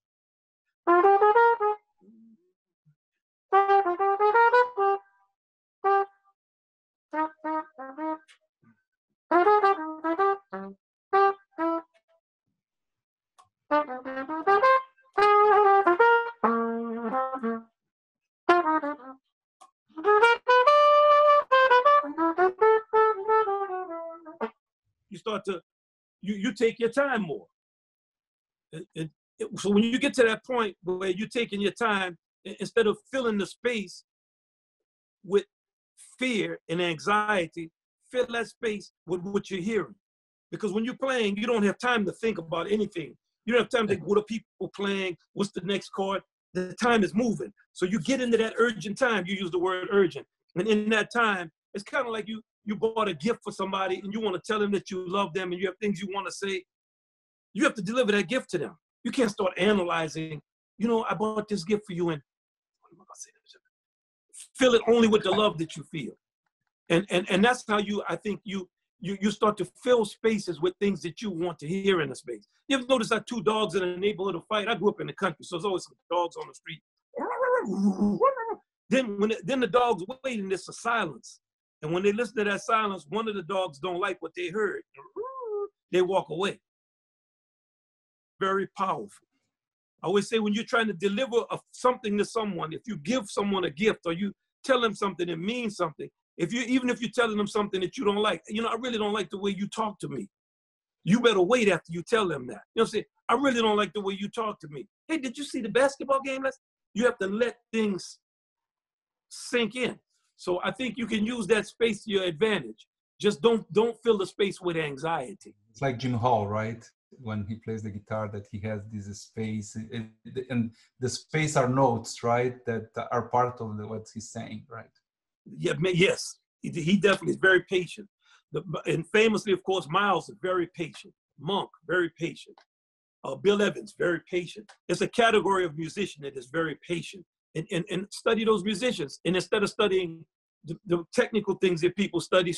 You start to, you take your time more. So when you get to that point where you're taking your time, instead of filling the space with fear and anxiety, fill that space with what you're hearing. Because when you're playing, you don't have time to think about anything. You don't have time to think, what are people playing? What's the next chord? The time is moving. So you get into that urgent time. You use the word urgent. And in that time, it's kind of like you bought a gift for somebody and you want to tell them that you love them and you have things you want to say. You have to deliver that gift to them. You can't start analyzing, you know, I bought this gift for you, and fill it only with the love that you feel. And that's how I think you start to fill spaces with things that you want to hear in the space. You ever notice that two dogs in a neighborhood will fight? I grew up in the country, so there's always some dogs on the street. Then the dogs wait, and there's a silence. And when they listen to that silence, one of the dogs don't like what they heard. They walk away. Very powerful. I always say when you're trying to deliver something to someone, if you give someone a gift or you tell them something that means something, even if you're telling them something that you don't like, you know, I really don't like the way you talk to me. You better wait after you tell them that. You know what I'm saying? I really don't like the way you talk to me. Hey, did you see the basketball game last? You have to let things sink in. So I think you can use that space to your advantage. Just don't fill the space with anxiety. It's like Jim Hall, right? When he plays the guitar, that he has this space, and the space are notes, right? That are part of what he's saying, right? Yeah, yes, he definitely is very patient. And famously, of course, Miles is very patient. Monk, very patient. Bill Evans, very patient. It's a category of musician that is very patient. And study those musicians. And instead of studying the technical things that people study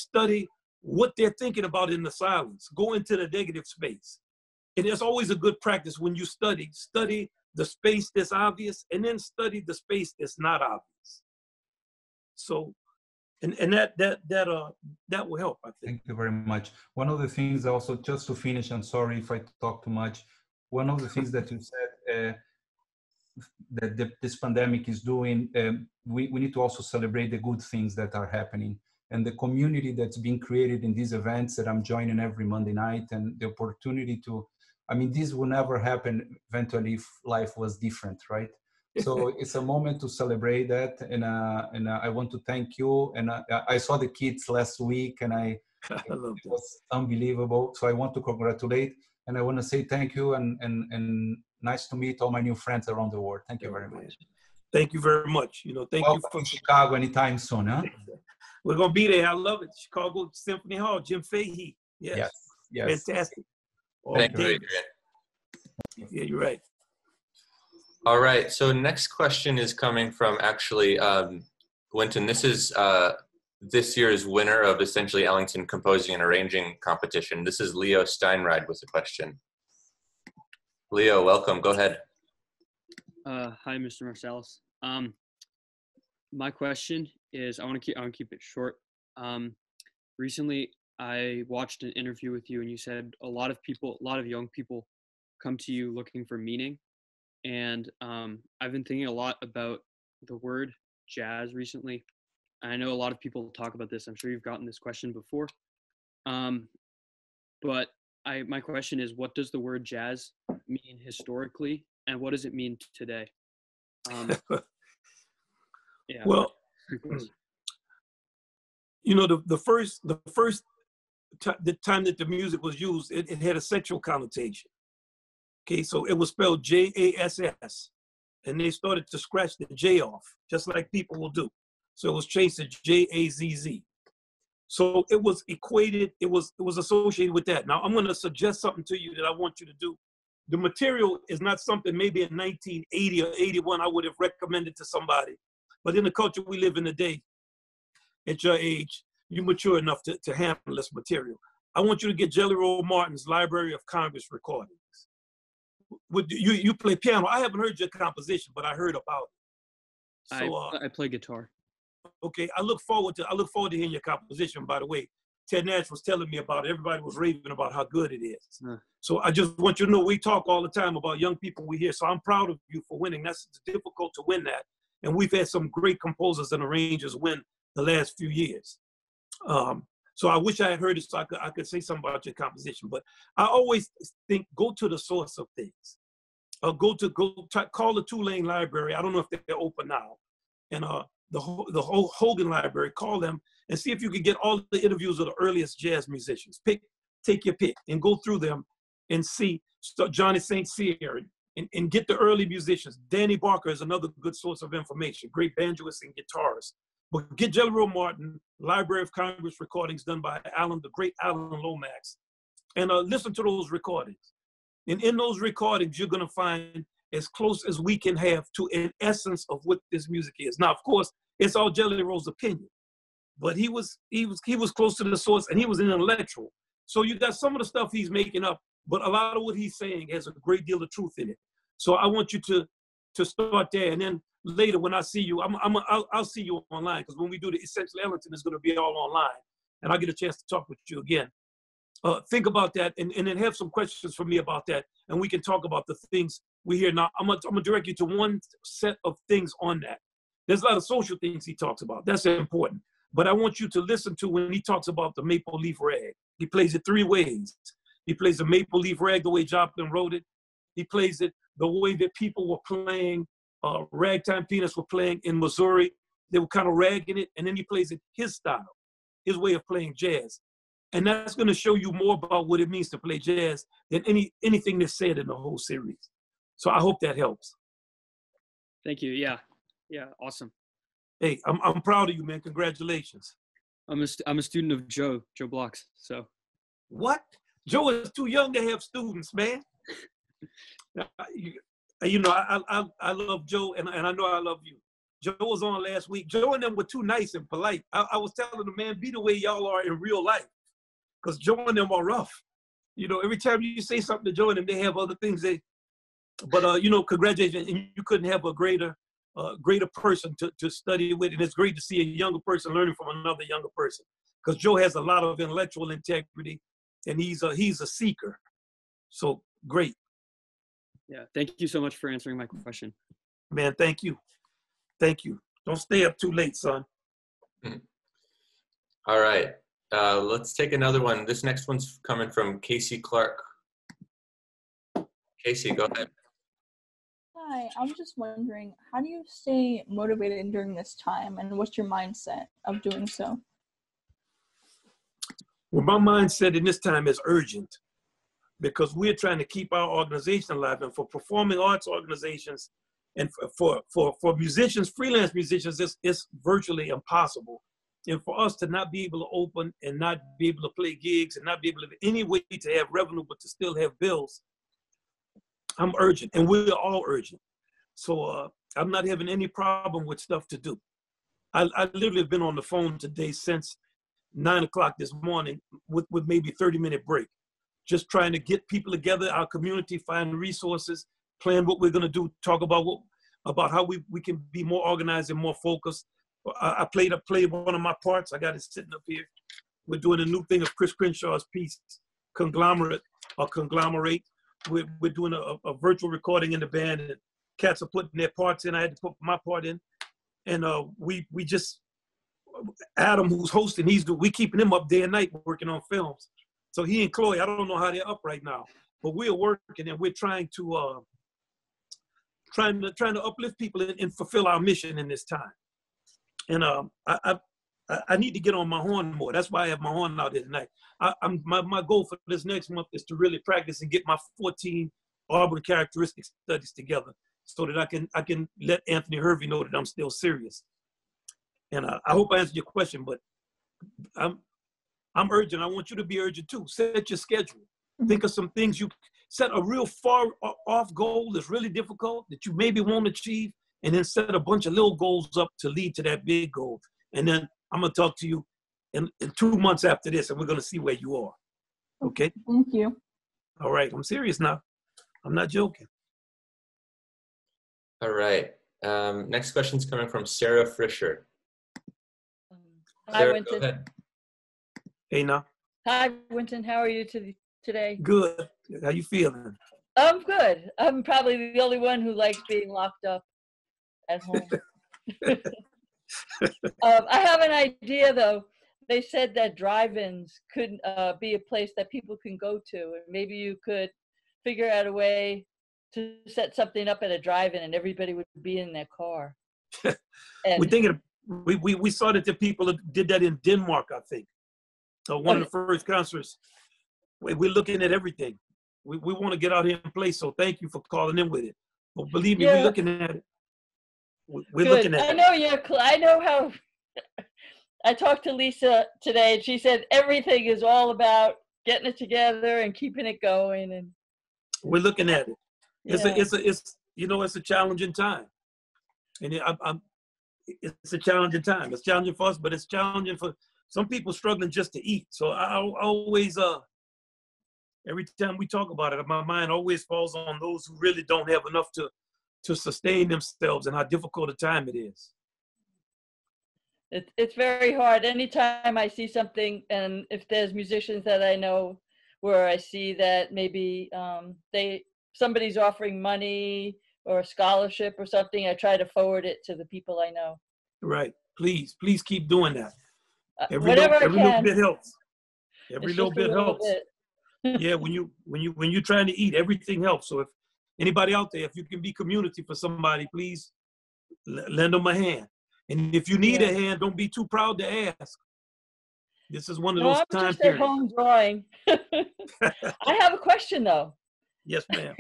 what they're thinking about in the silence. Go into the negative space. And it's always a good practice when you study the space that's obvious, and then study the space that's not obvious. So, and that will help, I think. Thank you very much. One of the things also, just to finish, I'm sorry if I talk too much. One of the things that you said that this pandemic is doing, we need to also celebrate the good things that are happening. And the community that's being created in these events that I'm joining every Monday night, and the opportunity to, I mean, this would never happen eventually if life was different, right? So it's a moment to celebrate that. And I want to thank you. And I saw the kids last week, and it was unbelievable. So I want to congratulate, and I want to say thank you, and nice to meet all my new friends around the world. Thank you very much. Thank you very much. You know, thank you for Chicago anytime soon, huh? We're gonna be there. I love it. Chicago Symphony Hall, Jim Fahey. Yes. Yes. Fantastic. All Thank you, day. Adrian. Yeah, you're right. All right, so next question is coming from actually Wynton. This is this year's winner of essentially Ellington Composing and Arranging Competition. This is Leo Steinride with a question. Leo, welcome. Go ahead. Hi, Mr. Marsalis. My question is, I want to keep it short. Recently, I watched an interview with you, and you said a lot of young people come to you looking for meaning. And I've been thinking a lot about the word jazz recently. I know a lot of people talk about this. I'm sure you've gotten this question before. But my question is, what does the word jazz mean historically, and what does it mean today? Yeah. Well, you know, the time that the music was used, it had a sexual connotation. Okay, so it was spelled J-A-S-S, and they started to scratch the J off, just like people will do. So it was changed to J-A-Z-Z. So it was equated, it was associated with that. Now I'm going to suggest something to you that I want you to do. The material is not something maybe in 1980 or 81 I would have recommended to somebody. But in the culture we live in today, at your age, you're mature enough to handle this material. I want you to get Jelly Roll Martin's Library of Congress recordings. You play piano. I haven't heard your composition, but I heard about it. So I play guitar. Okay, I look forward to hearing your composition. By the way, Ted Nash was telling me about it. Everybody was raving about how good it is. So I just want you to know we talk all the time about young people we hear. So I'm proud of you for winning. That's difficult to win that, and we've had some great composers and arrangers win the last few years. So I wish I had heard it so I could say something about your composition. But I always think go to the source of things. Call the Tulane Library. I don't know if they're open now, and the whole Hogan Library. Call them and see if you can get all the interviews of the earliest jazz musicians. Take your pick and go through them and see Johnny St. Cyr and get the early musicians. Danny Barker is another good source of information. Great banjoist and guitarist. But get Jelly Roll Martin, Library of Congress recordings done by the great Alan Lomax, and listen to those recordings. And in those recordings, you're going to find as close as we can have to an essence of what this music is. Now, of course, it's all Jelly Roll's opinion, but he was close to the source, and he was an intellectual. So you got some of the stuff he's making up, but a lot of what he's saying has a great deal of truth in it. So I want you to start there, and then later when I see you, I'll see you online, because when we do the Essential Ellington, it's going to be all online, and I'll get a chance to talk with you again. Think about that, and then have some questions for me about that, and we can talk about the things we hear now. I'm gonna direct you to one set of things on that. There's a lot of social things he talks about. That's important. But I want you to listen to when he talks about the maple leaf rag. He plays it three ways. He plays the maple leaf rag the way Joplin wrote it. He plays it the way that people were playing, ragtime pianists were playing in Missouri. They were kind of ragging it. And then he plays it his style, his way of playing jazz. And that's going to show you more about what it means to play jazz than anything that's said in the whole series. So I hope that helps. Thank you. Yeah, awesome. Hey, I'm proud of you, man. Congratulations. I'm a student of Joe Blocks. So. What? Joe is too young to have students, man. You know, I love Joe, and I know I love you. Joe was on last week. Joe and them were too nice and polite. I was telling them, man, be the way y'all are in real life, because Joe and them are rough. You know, every time you say something to Joe and them, they have other things but you know, congratulations. And you couldn't have a greater person to study with. And it's great to see a younger person learning from another younger person, because Joe has a lot of intellectual integrity, and he's a seeker. So great. Yeah, thank you so much for answering my question. Man, thank you. Thank you. Don't stay up too late, son. All right. Let's take another one. This next one's coming from Casey Clark. Casey, go ahead. Hi, I was just wondering, how do you stay motivated during this time, and what's your mindset of doing so? Well, my mindset in this time is urgent, because we're trying to keep our organization alive, and for performing arts organizations and for musicians, freelance musicians, it's virtually impossible And for us to not be able to open and not be able to play gigs and not be able to have any way to have revenue, but to still have bills, I'm urgent, and we're all urgent. So I'm not having any problem with stuff to do. I literally have been on the phone today since 9 o'clock this morning with maybe 30-minute break, just trying to get people together, our community, find resources, plan what we're going to do, talk about how we can be more organized and more focused. I played one of my parts. I got it sitting up here. We're doing a new thing of Chris Crenshaw's piece, Conglomerate or Conglomerate. We're doing a virtual recording in the band, and cats are putting their parts in. I had to put my part in. And we just, Adam, who's hosting, we keeping him up day and night working on films. So he and Chloe, I don't know how they're up right now, but we're working and we're trying to uplift people and fulfill our mission in this time. And I need to get on my horn more. That's why I have my horn out here tonight. My goal for this next month is to really practice and get my 14 Auburn characteristic studies together, so that I can let Anthony Hervey know that I'm still serious. And I hope I answered your question, but I'm urgent. I want you to be urgent too. Set your schedule. Think of some things. You set a real far off goal that's really difficult that you maybe won't achieve, and then set a bunch of little goals up to lead to that big goal. And then I'm gonna talk to you in 2 months after this, and we're gonna see where you are. Okay? Thank you. All right, I'm serious now. I'm not joking. All right. Next question is coming from Sarah Frischer. Hi, Sarah, Wynton. go ahead. Hey, now. Hi, Wynton. How are you today? Good. How you feeling? I'm good. I'm probably the only one who likes being locked up at home. I have an idea, though. They said that drive-ins could be a place that people can go to, and maybe you could figure out a way to set something up at a drive-in, and everybody would be in their car. And we saw that the people did that in Denmark, I think. One of the first concerts. We're looking at everything. We want to get out here and play, so thank you for calling in with it. But believe me, we're looking at it. We're looking at it. I know how. I talked to Lisa today, and she said everything is all about getting it together and keeping it going. And we're looking at it. It's a challenging time, and it's a challenging time. It's challenging for us, but it's challenging for some people struggling just to eat. So I always, every time we talk about it, my mind always falls on those who really don't have enough to sustain themselves and how difficult a time it is. It's very hard. Anytime I see something, and if there's musicians that I know where I see that maybe somebody's offering money or a scholarship or something, I try to forward it to the people I know. Right. Please keep doing that. Every little bit helps. Every little bit helps. Yeah, when you're trying to eat, everything helps. So if anybody out there, if you can be community for somebody, please lend them a hand. And if you need a hand, don't be too proud to ask. This is one of those I'm time just periods. At home drawing. I have a question though. Yes, ma'am.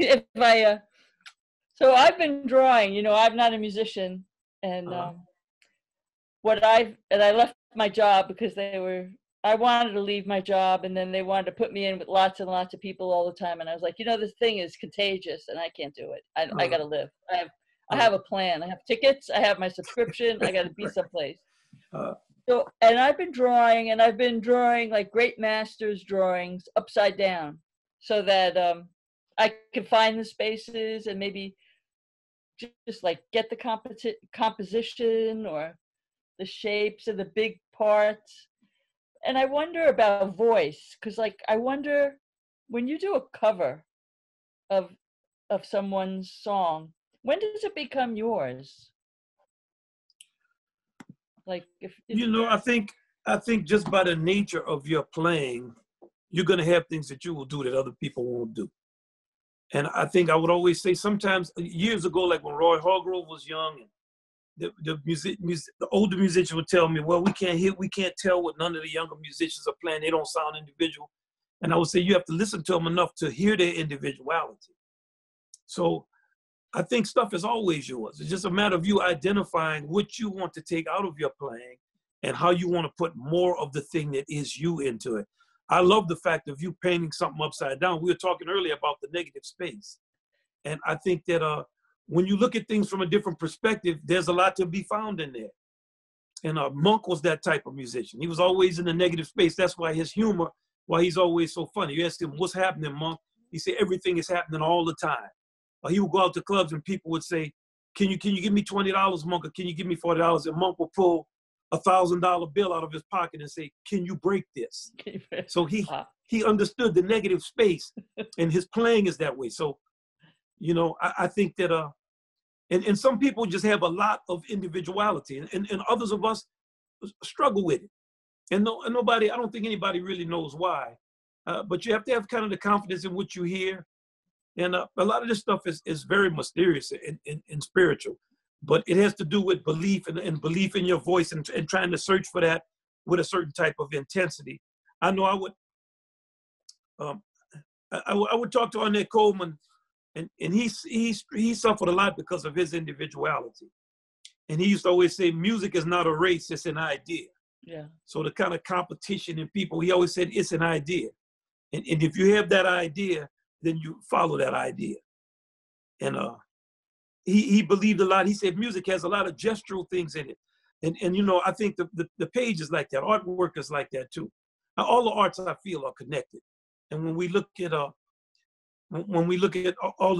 So I've been drawing. I'm not a musician, and I left my job because I wanted to leave my job, and then they wanted to put me in with lots and lots of people all the time, and I was like, this thing is contagious, and I can't do it. I got to live. I have a plan. I have tickets. I have my subscription. I got to be someplace. And I've been drawing like great masters drawings upside down, so that I can find the spaces and maybe just like get the composition or the shapes of the big parts. And I wonder about voice, because I wonder when you do a cover of someone's song, when does it become yours? Like I think just by the nature of your playing, you're gonna have things that you will do that other people won't do. And I think I would always say sometimes years ago, like when Roy Hargrove was young, and the older musicians would tell me, well, we can't tell what none of the younger musicians are playing. They don't sound individual. And I would say you have to listen to them enough to hear their individuality. So I think stuff is always yours. It's just a matter of you identifying what you want to take out of your playing and how you want to put more of the thing that is you into it. I love the fact of you painting something upside down. We were talking earlier about the negative space. And I think that when you look at things from a different perspective, there's a lot to be found in there. And Monk was that type of musician. He was always in the negative space. That's why his humor, why he's always so funny. You ask him, what's happening, Monk? He said, everything is happening all the time. He would go out to clubs and people would say, can you give me $20, Monk, or can you give me $40? And Monk would pull $1,000 bill out of his pocket and say, can you break this? So he understood the negative space, and his playing is that way. So, you know, I think that, and some people just have a lot of individuality, and others of us struggle with it. And nobody, I don't think anybody really knows why. But you have to have kind of the confidence in what you hear. And a lot of this stuff is very mysterious and spiritual. But it has to do with belief and belief in your voice and trying to search for that with a certain type of intensity. I know I would talk to Arnett Coleman, and he suffered a lot because of his individuality. And he used to always say, music is not a race, it's an idea. Yeah. So the kind of competition in people, he always said, it's an idea. And if you have that idea, then you follow that idea. And he believed a lot. He said music has a lot of gestural things in it. And you know, I think the page is like that. Artwork is like that too. All the arts I feel are connected. And when we look at all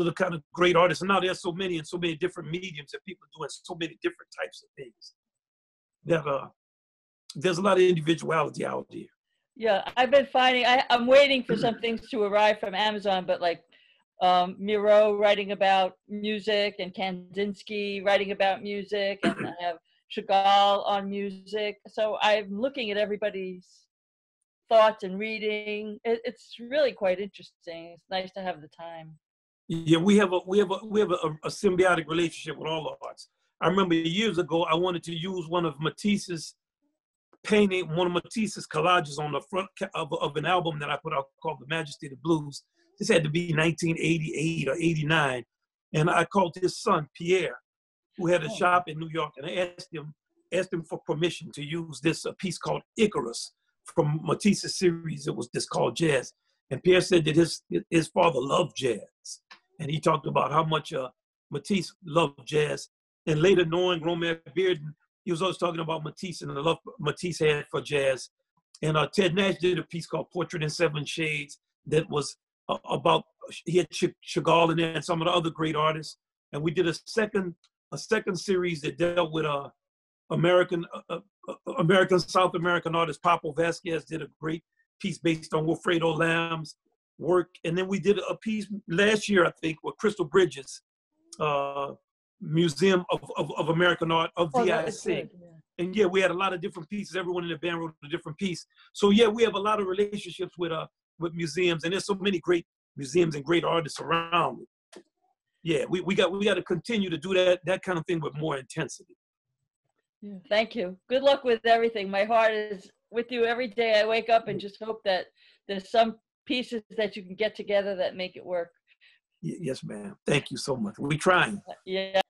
of the kind of great artists, and now there's so many and so many different mediums that people do, and so many different types of things, that there's a lot of individuality out there. Yeah, I've been finding, I'm waiting for some things to arrive from Amazon, but like Miro writing about music, and Kandinsky writing about music, and I have Chagall on music. So I'm looking at everybody's thoughts and reading. It's really quite interesting. It's nice to have the time. Yeah, we have a symbiotic relationship with all the arts. I remember years ago, I wanted to use one of Matisse's collages on the front of an album that I put out called The Majesty of the Blues. This had to be 1988 or 89. And I called his son, Pierre, who had a shop in New York, and I asked him for permission to use this piece called Icarus from Matisse's series. It was this called Jazz. And Pierre said that his father loved jazz. And he talked about how much Matisse loved jazz. And later, knowing Romare Bearden, he was always talking about Matisse and the love Matisse had for jazz. And Ted Nash did a piece called Portrait in Seven Shades that was about, he had Chagall in there and some of the other great artists. And we did a second series that dealt with American South American artist. Papo Vasquez did a great piece based on Wilfredo Lam's work. And then we did a piece last year, I think, with Crystal Bridges, Museum of American Art of VIC. And yeah, we had a lot of different pieces. Everyone in the band wrote a different piece. So yeah, we have a lot of relationships with museums, and there's so many great museums and great artists around it. Yeah, we got to continue to do that kind of thing with more intensity. Yeah, thank you. Good luck with everything. My heart is with you every day. I wake up and just hope that there's some pieces that you can get together that make it work. Yes, ma'am. Thank you so much. We're trying. Yeah.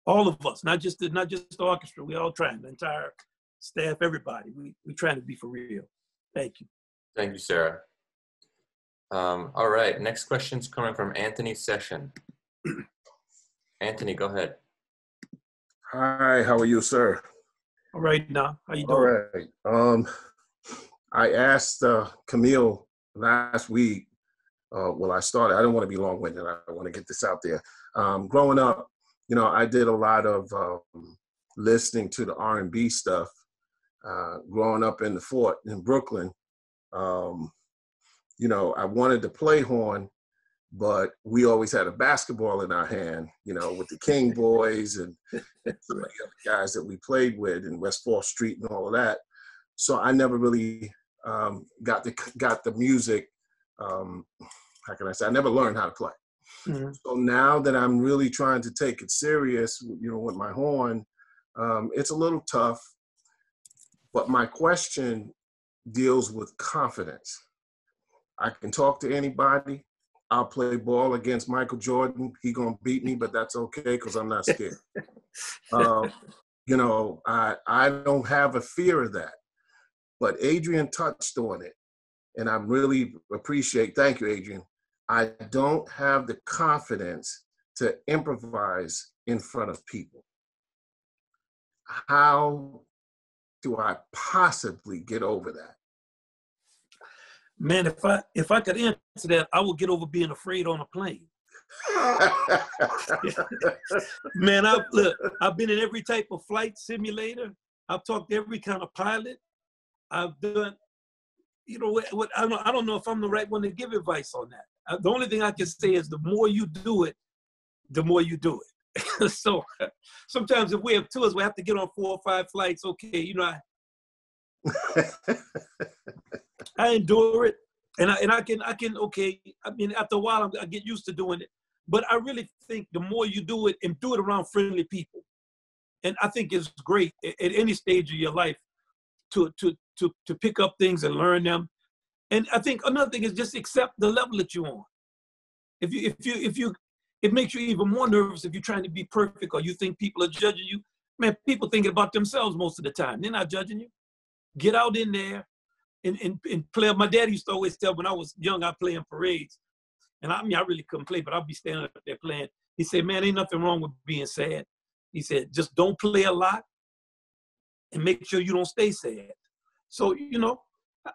All of us, not just the orchestra. We all trying. The entire staff, everybody. We trying to be for real. Thank you. Thank you, Sarah. All right. Next question's coming from Anthony Session. Anthony, go ahead. Hi. How are you, sir? All right. Now, how you doing? All right. I asked Camille last week. I don't want to be long-winded. I want to get this out there. Growing up, you know, I did a lot of listening to the R&B stuff. Growing up in the Fort in Brooklyn, you know, I wanted to play horn, but we always had a basketball in our hand, you know, with the King Boys and some of the other guys that we played with in West 4th Street and all of that. So I never really got the music. How can I say? I never learned how to play. Mm-hmm. So now that I'm really trying to take it serious, you know, with my horn, it's a little tough. But my question deals with confidence. I can talk to anybody. I'll play ball against Michael Jordan. He gonna beat me, but that's okay because I'm not scared. You You know, I don't have a fear of that. But Adrian touched on it, and I really appreciate, thank you, Adrian. I don't have the confidence to improvise in front of people. How do I possibly get over that? Man, if I could answer that, I would get over being afraid on a plane. Man, I've been in every type of flight simulator. I've talked to every kind of pilot. I've done, you know, what I don't know if I'm the right one to give advice on that. The only thing I can say is the more you do it, the more you do it. So sometimes if we have tours, we have to get on 4 or 5 flights. Okay, you know, I endure it, and I can okay. I mean, after a while, I get used to doing it. But I really think the more you do it, and do it around friendly people, and I think it's great at any stage of your life to pick up things and learn them. And I think another thing is just accept the level that you're on. It makes you even more nervous if you're trying to be perfect or you think people are judging you. Man, people thinking about themselves most of the time. They're not judging you. Get out in there and play. My dad used to always tell when I was young, I play in parades. And I mean, I really couldn't play, but I'd be standing up there playing. He said, man, ain't nothing wrong with being sad. He said, just don't play a lot and make sure you don't stay sad. So, you know,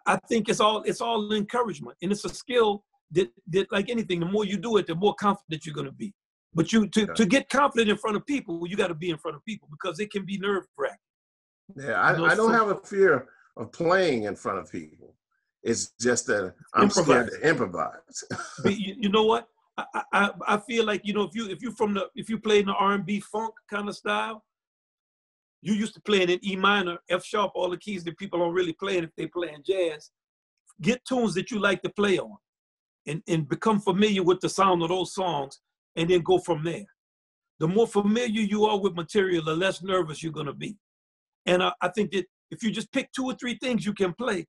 I think it's all encouragement. And it's a skill that like anything, the more you do it, the more confident you're going to be. But to get confident in front of people, you got to be in front of people because it can be nerve-wracking. Yeah, I don't have a fear of playing in front of people. It's just that I'm scared to improvise. You know what? I feel like, you know, if you play in the R&B funk kind of style, you used to playing in E minor, F sharp, all the keys that people don't really play if they play in jazz. Get tunes that you like to play on and become familiar with the sound of those songs and then go from there. The more familiar you are with material, the less nervous you're going to be. And I think that if you just pick 2 or 3 things you can play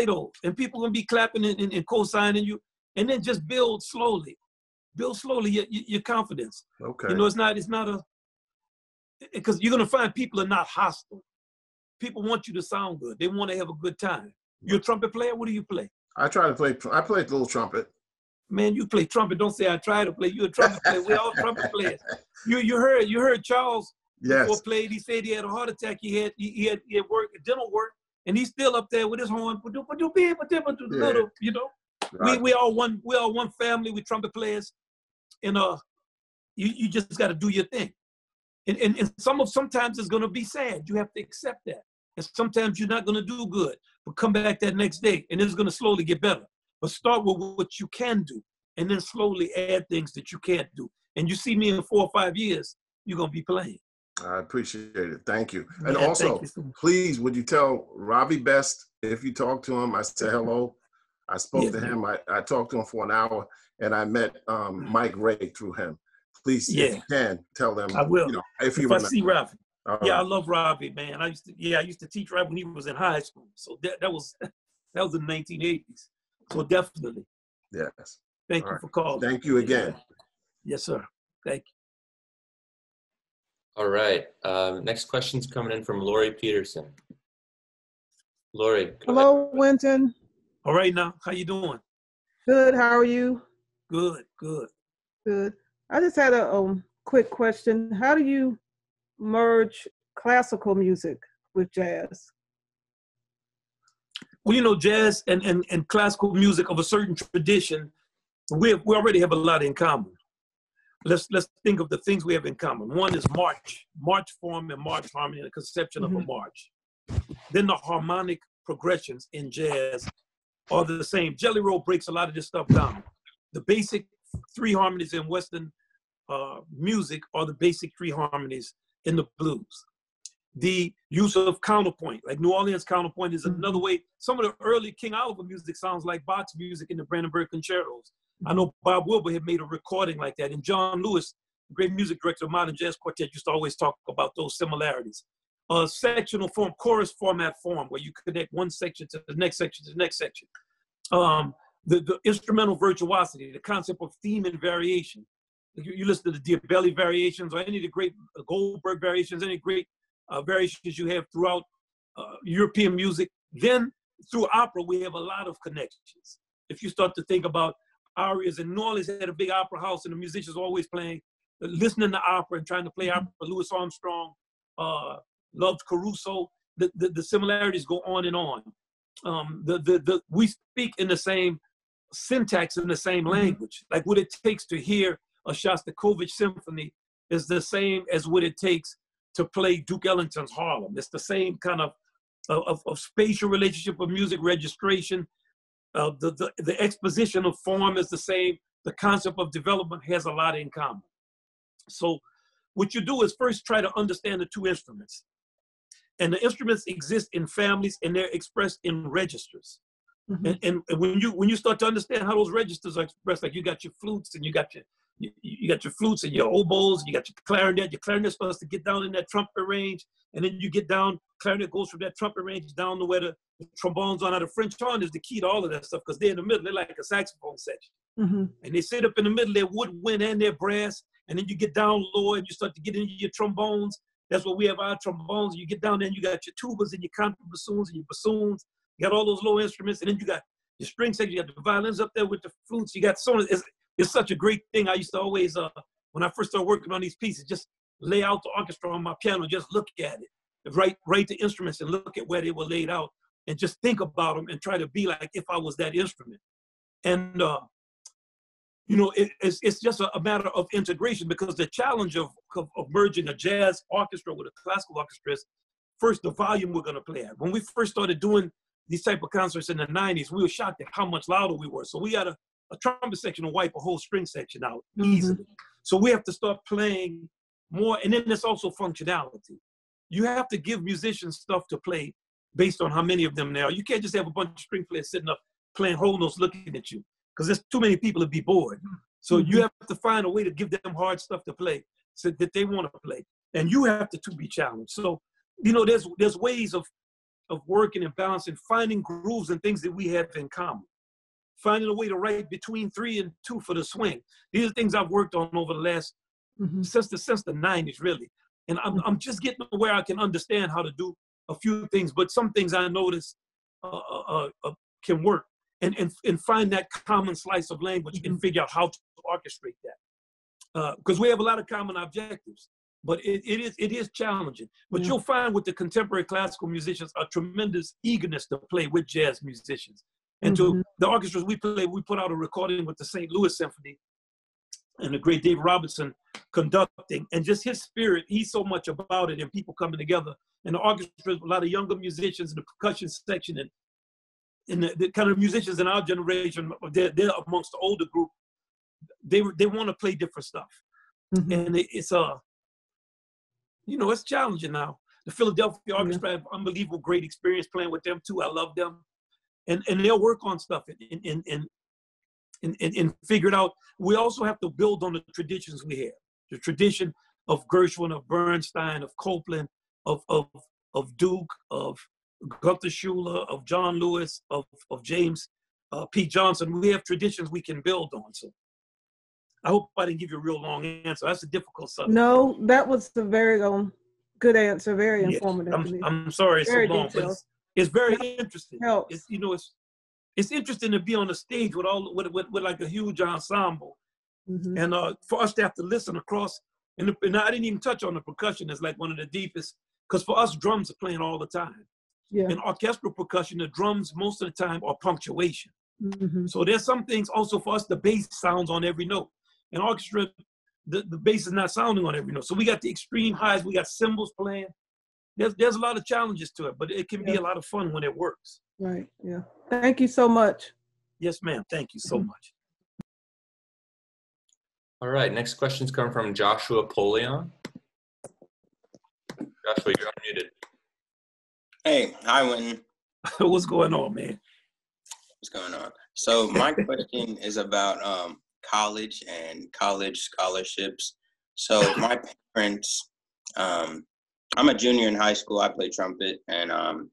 those. And people are going to be clapping and co-signing you. And then just build slowly. Build slowly your confidence. Okay. You know, it's not because you're going to find people are not hostile. People want you to sound good. They want to have a good time. You're a trumpet player? What do you play? I play a little trumpet. Man, you play trumpet. Don't say I try to play. You're a trumpet player. We're all trumpet players. You heard Charles before played. He said he had a heart attack. He had work, dental work, and he's still up there with his horn. You know, right. we all one family. We trumpet players, and you just got to do your thing. And sometimes it's going to be sad. You have to accept that. And sometimes you're not going to do good, but come back that next day, and it's going to slowly get better. But start with what you can do, and then slowly add things that you can't do. And you see me in 4 or 5 years, you're going to be playing. I appreciate it. Thank you. And also, please, would you tell Robbie Best, if you talk to him, I said hello. I spoke to him. I talked to him for an hour, and I met Mike Ray through him. Please, if you can, tell them. I will. You know, if I see Robbie. I love Robbie, man. I used to teach Robbie when he was in high school. So that was in the 1980s. So definitely. Yes. Thank you for calling. Thank you again. Yes, sir. Thank you. All right. Next question's coming in from Lori Peterson. Lori. Hello, Wynton. All right now. How you doing? Good. How are you? Good. I just had a quick question. How do you merge classical music with jazz? Well, you know, jazz and classical music of a certain tradition, we already have a lot in common. Let's think of the things we have in common. One is march form and march harmony, and the conception of a march. Then the harmonic progressions in jazz are the same. Jelly Roll breaks a lot of this stuff down. The basic 3 harmonies in Western music are the basic 3 harmonies in the blues. The use of counterpoint, like New Orleans counterpoint is another way. Some of the early King Oliver music sounds like Bach's music in the Brandenburg concertos. I know Bob Wilbur had made a recording like that. And John Lewis, the great music director of Modern Jazz Quartet, used to always talk about those similarities. Sectional form, chorus format form, where you connect one section to the next section to the next section. The instrumental virtuosity, the concept of theme and variation. You listen to the Diabelli variations or any of the great Goldberg variations, any great variations you have throughout European music. Then through opera, we have a lot of connections. If you start to think about arias, and New Orleans had a big opera house, and the musicians always playing, listening to opera and trying to play opera. Louis Armstrong loved Caruso. The similarities go on and on. We speak in the same syntax, in the same language. Like what it takes to hear a Shostakovich symphony is the same as what it takes to play Duke Ellington's Harlem. It's the same kind of spatial relationship of music registration. The exposition of form is the same. The concept of development has a lot in common. So what you do is first try to understand the two instruments. And the instruments exist in families, and they're expressed in registers. And when you start to understand how those registers are expressed, like you got your flutes and you got your flutes and your oboes, you got your clarinet. Your clarinet supposed to get down in that trumpet range, and then you get down. Clarinet goes from that trumpet range down to where the trombones are. Now the French horn is the key to all of that stuff because they're in the middle. They're like a saxophone section, and they sit up in the middle. They're woodwind and they're brass, and then you get down lower and you start to get into your trombones. That's what we have our trombones. You get down there and you got your tubas and your contrabassoons and your bassoons. You got all those low instruments, and then you got your string section. You got the violins up there with the flutes. You got so on. It's such a great thing. I used to always, when I first started working on these pieces, just lay out the orchestra on my piano, just look at it, write the instruments and look at where they were laid out, and just think about them and try to be like if I was that instrument. And it's just a matter of integration, because the challenge of merging a jazz orchestra with a classical orchestra is first the volume we're going to play at. When we first started doing these type of concerts in the 90s, we were shocked at how much louder we were. So we had a trumpet section to wipe a whole string section out easily. So we have to start playing more. And then there's also functionality. You have to give musicians stuff to play based on how many of them there are. You can't just have a bunch of string players sitting up playing whole notes looking at you, because there's too many people to be bored. So you have to find a way to give them hard stuff to play so that they want to play. And you have to be challenged. So, there's ways of working and balancing, finding grooves and things that we have in common. Finding a way to write between 3 and 2 for the swing. These are things I've worked on over the last, since the 90s, really. And I'm just getting to where I can understand how to do a few things, but some things I notice can work. And find that common slice of language and figure out how to orchestrate that. Because we have a lot of common objectives, but it is challenging. But you'll find with the contemporary classical musicians a tremendous eagerness to play with jazz musicians. And to the orchestras we play, we put out a recording with the St. Louis Symphony and the great Dave Robinson conducting, and just his spirit, he's so much about it, and people coming together. And the orchestra, a lot of younger musicians in the percussion section, and the kind of musicians in our generation, they're amongst the older group. They want to play different stuff, and it's it's challenging now. The Philadelphia Orchestra have unbelievable great experience playing with them too. I love them, and they'll work on stuff and figure it out. We also have to build on the traditions we have, the tradition of Gershwin, of Bernstein, of Copland, of Duke, of Gunther Schuller, of John Lewis, of James P. Johnson. We have traditions we can build on. So I hope I didn't give you a real long answer. That's a difficult subject. No, that was a very good answer, very informative. I'm sorry it's very so long, detailed. but it's very interesting. Helps. It's interesting to be on the stage with like a huge ensemble, and for us to have to listen across. And I didn't even touch on the percussion as like one of the deepest, because for us drums are playing all the time. Yeah. In orchestral percussion, the drums most of the time are punctuation. So there's some things also for us, the bass sounds on every note. In orchestra, the bass is not sounding on every note. So we got the extreme highs, we got cymbals playing. There's a lot of challenges to it, but it can be a lot of fun when it works. Right, yeah. Thank you so much. Yes, ma'am. Thank you so much. All right, next questions come from Joshua Polion. Joshua, you're unmuted. Hey, hi, Wynton. What's going on, man? What's going on? So my question is about college and college scholarships. So my parents, I'm a junior in high school. I play trumpet, and I'm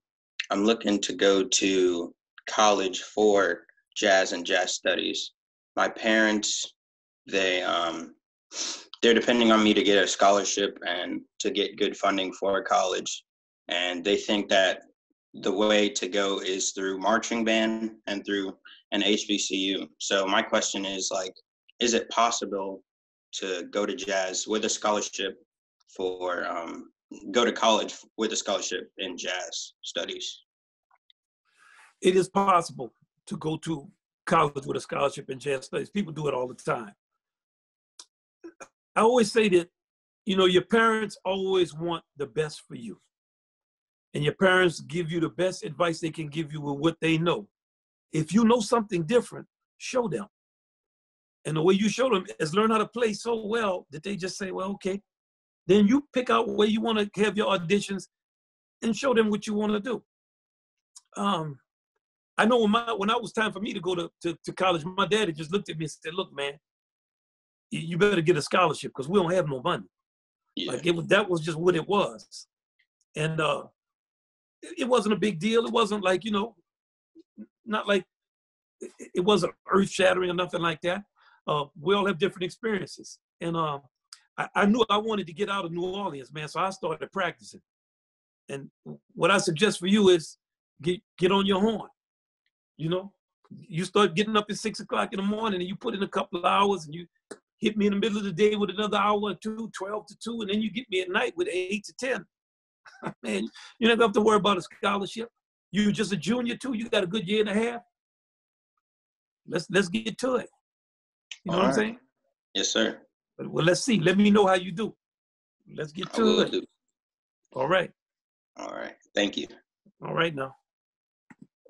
looking to go to college for jazz and jazz studies. My parents, they they're depending on me to get a scholarship and to get good funding for college. And they think that the way to go is through marching band and through an HBCU. So my question is, like, is it possible to go to jazz with a scholarship for, go to college with a scholarship in jazz studies? It is possible to go to college with a scholarship in jazz studies. People do it all the time. I always say that, you know, your parents always want the best for you. And your parents give you the best advice they can give you with what they know. If you know something different, show them. And the way you show them is learn how to play so well that they just say, well, okay. Then you pick out where you want to have your auditions and show them what you want to do. I know when it was time for me to go to college, my daddy just looked at me and said, look, man, you better get a scholarship because we don't have no money. Yeah. Like that was just what it was. And it wasn't a big deal. It wasn't like, you know, not like it wasn't earth shattering or nothing like that. We all have different experiences. And I knew I wanted to get out of New Orleans, man. So I started practicing. And what I suggest for you is get on your horn. You know, you start getting up at 6 o'clock in the morning and you put in a couple of hours and you hit me in the middle of the day with another hour or two, 12 to 2, and then you get me at night with 8 to 10. Man, you don't have to worry about a scholarship. You're just a junior too. You got a good year and a half. Let's get to it. You know what I'm saying? Yes, sir. Well, let's see. Let me know how you do. Let's get to it. Do. All right. All right. Thank you. All right now.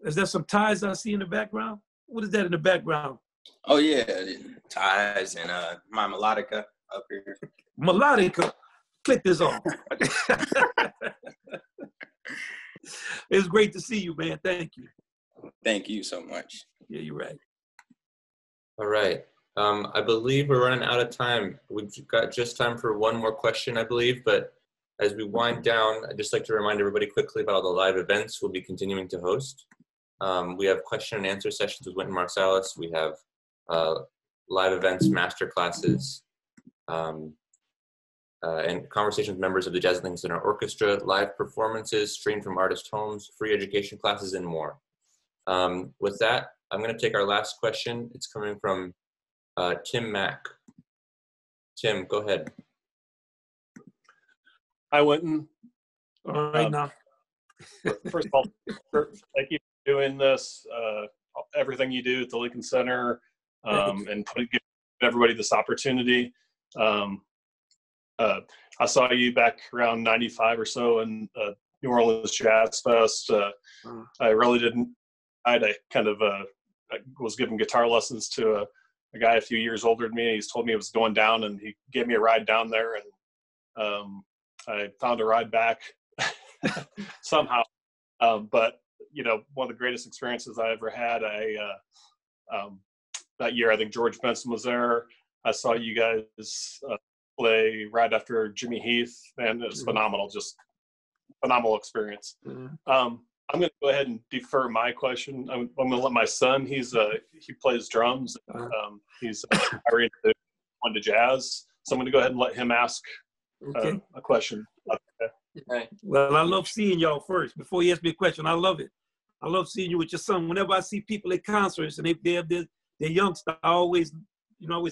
Is there some ties I see in the background? What is that in the background? Oh yeah, ties and my melodica up here. Melodica? Click this off. It's great to see you, man. Thank you. Thank you so much. Yeah, you're right. All right. I believe we're running out of time. We've got just time for one more question, I believe. But as we wind down, I'd just like to remind everybody quickly about all the live events we'll be continuing to host. We have question and answer sessions with Wynton Marsalis. We have live events, master classes, and conversations with members of the Jazz Lincoln Center Orchestra, live performances streamed from artist homes, free education classes, and more. With that, I'm going to take our last question. It's coming from Tim Mack. Tim, go ahead. Hi, Wynton. All right, now. First of all, thank you for doing this, everything you do at the Lincoln Center, and giving everybody this opportunity. I saw you back around 95 or so in New Orleans Jazz Fest. I really didn't. I kind of was giving guitar lessons to a guy a few years older than me. He's told me it was going down, and he gave me a ride down there, and I found a ride back somehow. But you know, one of the greatest experiences I ever had. That year, I think George Benson was there. I saw you guys play right after Jimmy Heath, and it was phenomenal. Just phenomenal experience. I'm going to go ahead and defer my question. I'm going to let my son. He plays drums. He's very into jazz. So I'm going to go ahead and let him ask a question. Okay. Well, I love seeing y'all first. Before you ask me a question, I love it. I love seeing you with your son. Whenever I see people at concerts and they have their youngster, I always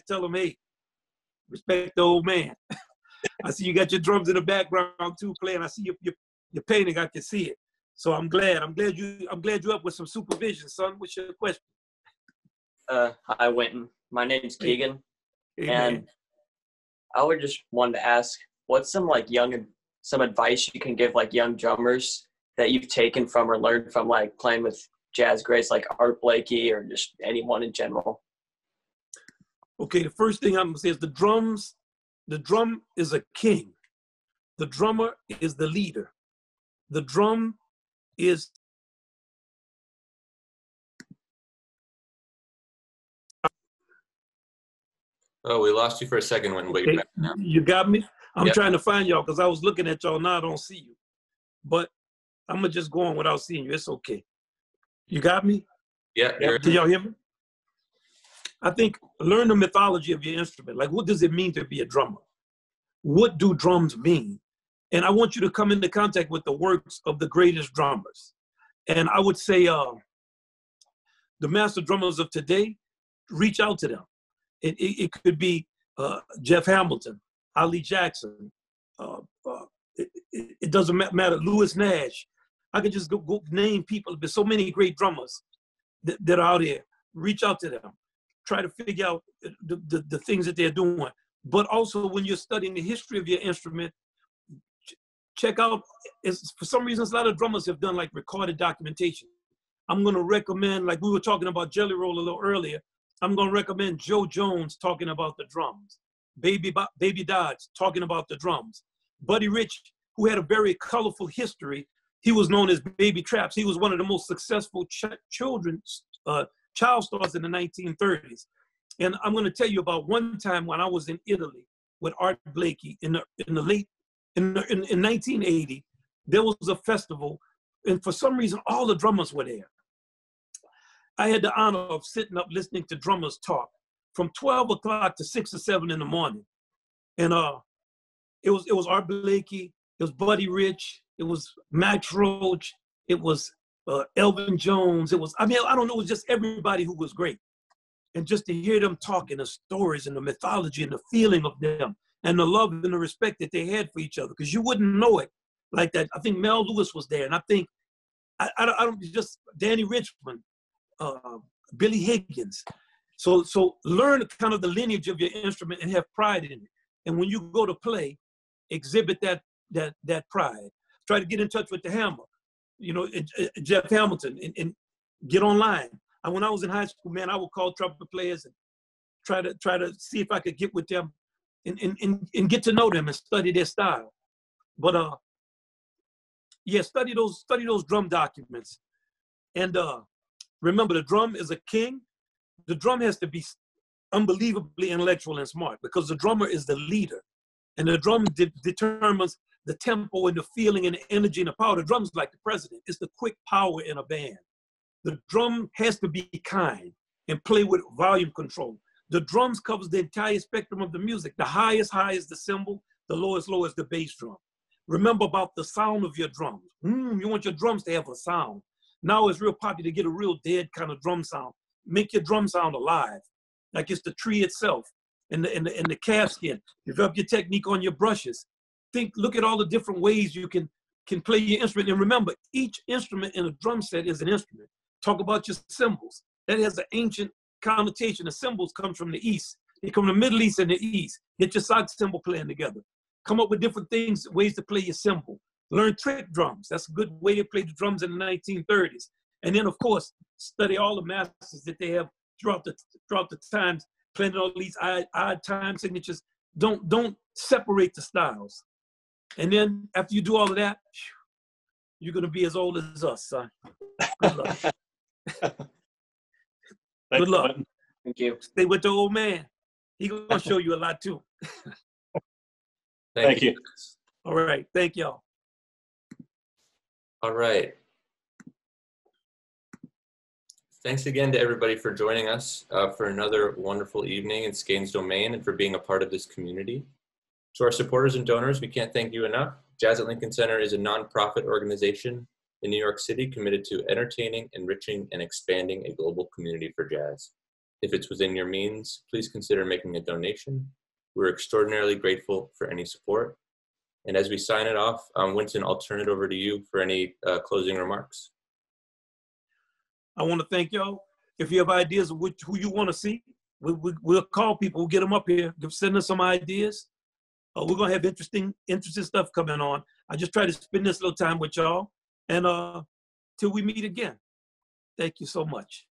tell them, hey, respect the old man. I see you got your drums in the background too playing. I see your painting. I can see it. So I'm glad you're up with some supervision, son. What's your question? Hi, Wynton. My name's Keegan, Hey, and man. I would just want to ask, what's some advice you can give like young drummers that you've taken from or learned from like playing with jazz greats like Art Blakey or just anyone in general? Okay, the first thing I'm gonna say is the drum is a king. The drummer is the leader. The drum is Oh, we lost you for a second when okay. back now. You got me? I'm Yep. trying to find y'all because I was looking at y'all, now I don't see you. But I'm gonna just go on without seeing you. It's okay. You got me? Yeah. Can y'all hear me? I think learn the mythology of your instrument. Like, what does it mean to be a drummer? What do drums mean? And I want you to come into contact with the works of the greatest drummers. And I would say the master drummers of today, reach out to them. It could be Jeff Hamilton, Ali Jackson. It doesn't matter, Lewis Nash. I could just go name people. There's so many great drummers that are out here. Reach out to them. Try to figure out the things that they're doing. But also when you're studying the history of your instrument, check out, for some reason, a lot of drummers have done like recorded documentation. I'm gonna recommend, like we were talking about Jelly Roll a little earlier, I'm gonna recommend Joe Jones talking about the drums. Baby Dodge talking about the drums. Buddy Rich, who had a very colorful history, he was known as Baby Traps. He was one of the most successful child stars in the 1930s. And I'm gonna tell you about one time when I was in Italy with Art Blakey in 1980, there was a festival, and for some reason, all the drummers were there. I had the honor of sitting up listening to drummers talk from 12 o'clock to 6 or 7 in the morning. And it was Art Blakey, it was Buddy Rich, it was Max Roach, it was Elvin Jones, it was, I don't know, it was just everybody who was great. And just to hear them talking the stories and the mythology and the feeling of them, and the love and the respect that they had for each other, because you wouldn't know it like that. I think Mel Lewis was there, and I think, I don't just, Danny Richmond, Billy Higgins. So learn kind of the lineage of your instrument and have pride in it. And when you go to play, exhibit that pride. Try to get in touch with the hammer, Jeff Hamilton, and get online. And when I was in high school, man, I would call trumpet players and try to see if I could get with them and get to know them and study their style. But yeah, study those drum documents. And remember, the drum is a king. The drum has to be unbelievably intellectual and smart, because the drummer is the leader. And the drum determines the tempo and the feeling and the energy and the power. The drum's like the president. It's the quick power in a band. The drum has to be kind and play with volume control. The drums covers the entire spectrum of the music. The highest high is the cymbal, the lowest low is the bass drum. Remember about the sound of your drums. You want your drums to have a sound. Now it's real popular to get a real dead kind of drum sound. Make your drum sound alive, like it's the tree itself and the calf skin. Develop your technique on your brushes. Look at all the different ways you can play your instrument. And remember, each instrument in a drum set is an instrument. Talk about your cymbals. That has an ancient connotation. The cymbals come from the East. They come from the Middle East and the East. Get your sock cymbal playing together. Come up with different things, ways to play your cymbal. Learn trick drums. That's a good way to play the drums in the 1930s. And then, of course, study all the masters that they have throughout the times, playing all these odd time signatures. Don't separate the styles. And then after you do all of that, you're going to be as old as us, son. Good luck. Good luck. Thank you. Stay with the old man. He's going to show you a lot too. Thank you. All right. Thank y'all. All right. Thanks again to everybody for joining us for another wonderful evening in Skain's Domain and for being a part of this community. To our supporters and donors, we can't thank you enough. Jazz at Lincoln Center is a nonprofit organization in New York City committed to entertaining, enriching, and expanding a global community for jazz. If it's within your means, please consider making a donation. We're extraordinarily grateful for any support. And as we sign it off, Wynton, I'll turn it over to you for any closing remarks. I want to thank y'all. If you have ideas of who you want to see, we'll call people, we'll get them up here, send us some ideas. We're going to have interesting stuff coming on. I just try to spend this little time with y'all, and till we meet again. Thank you so much.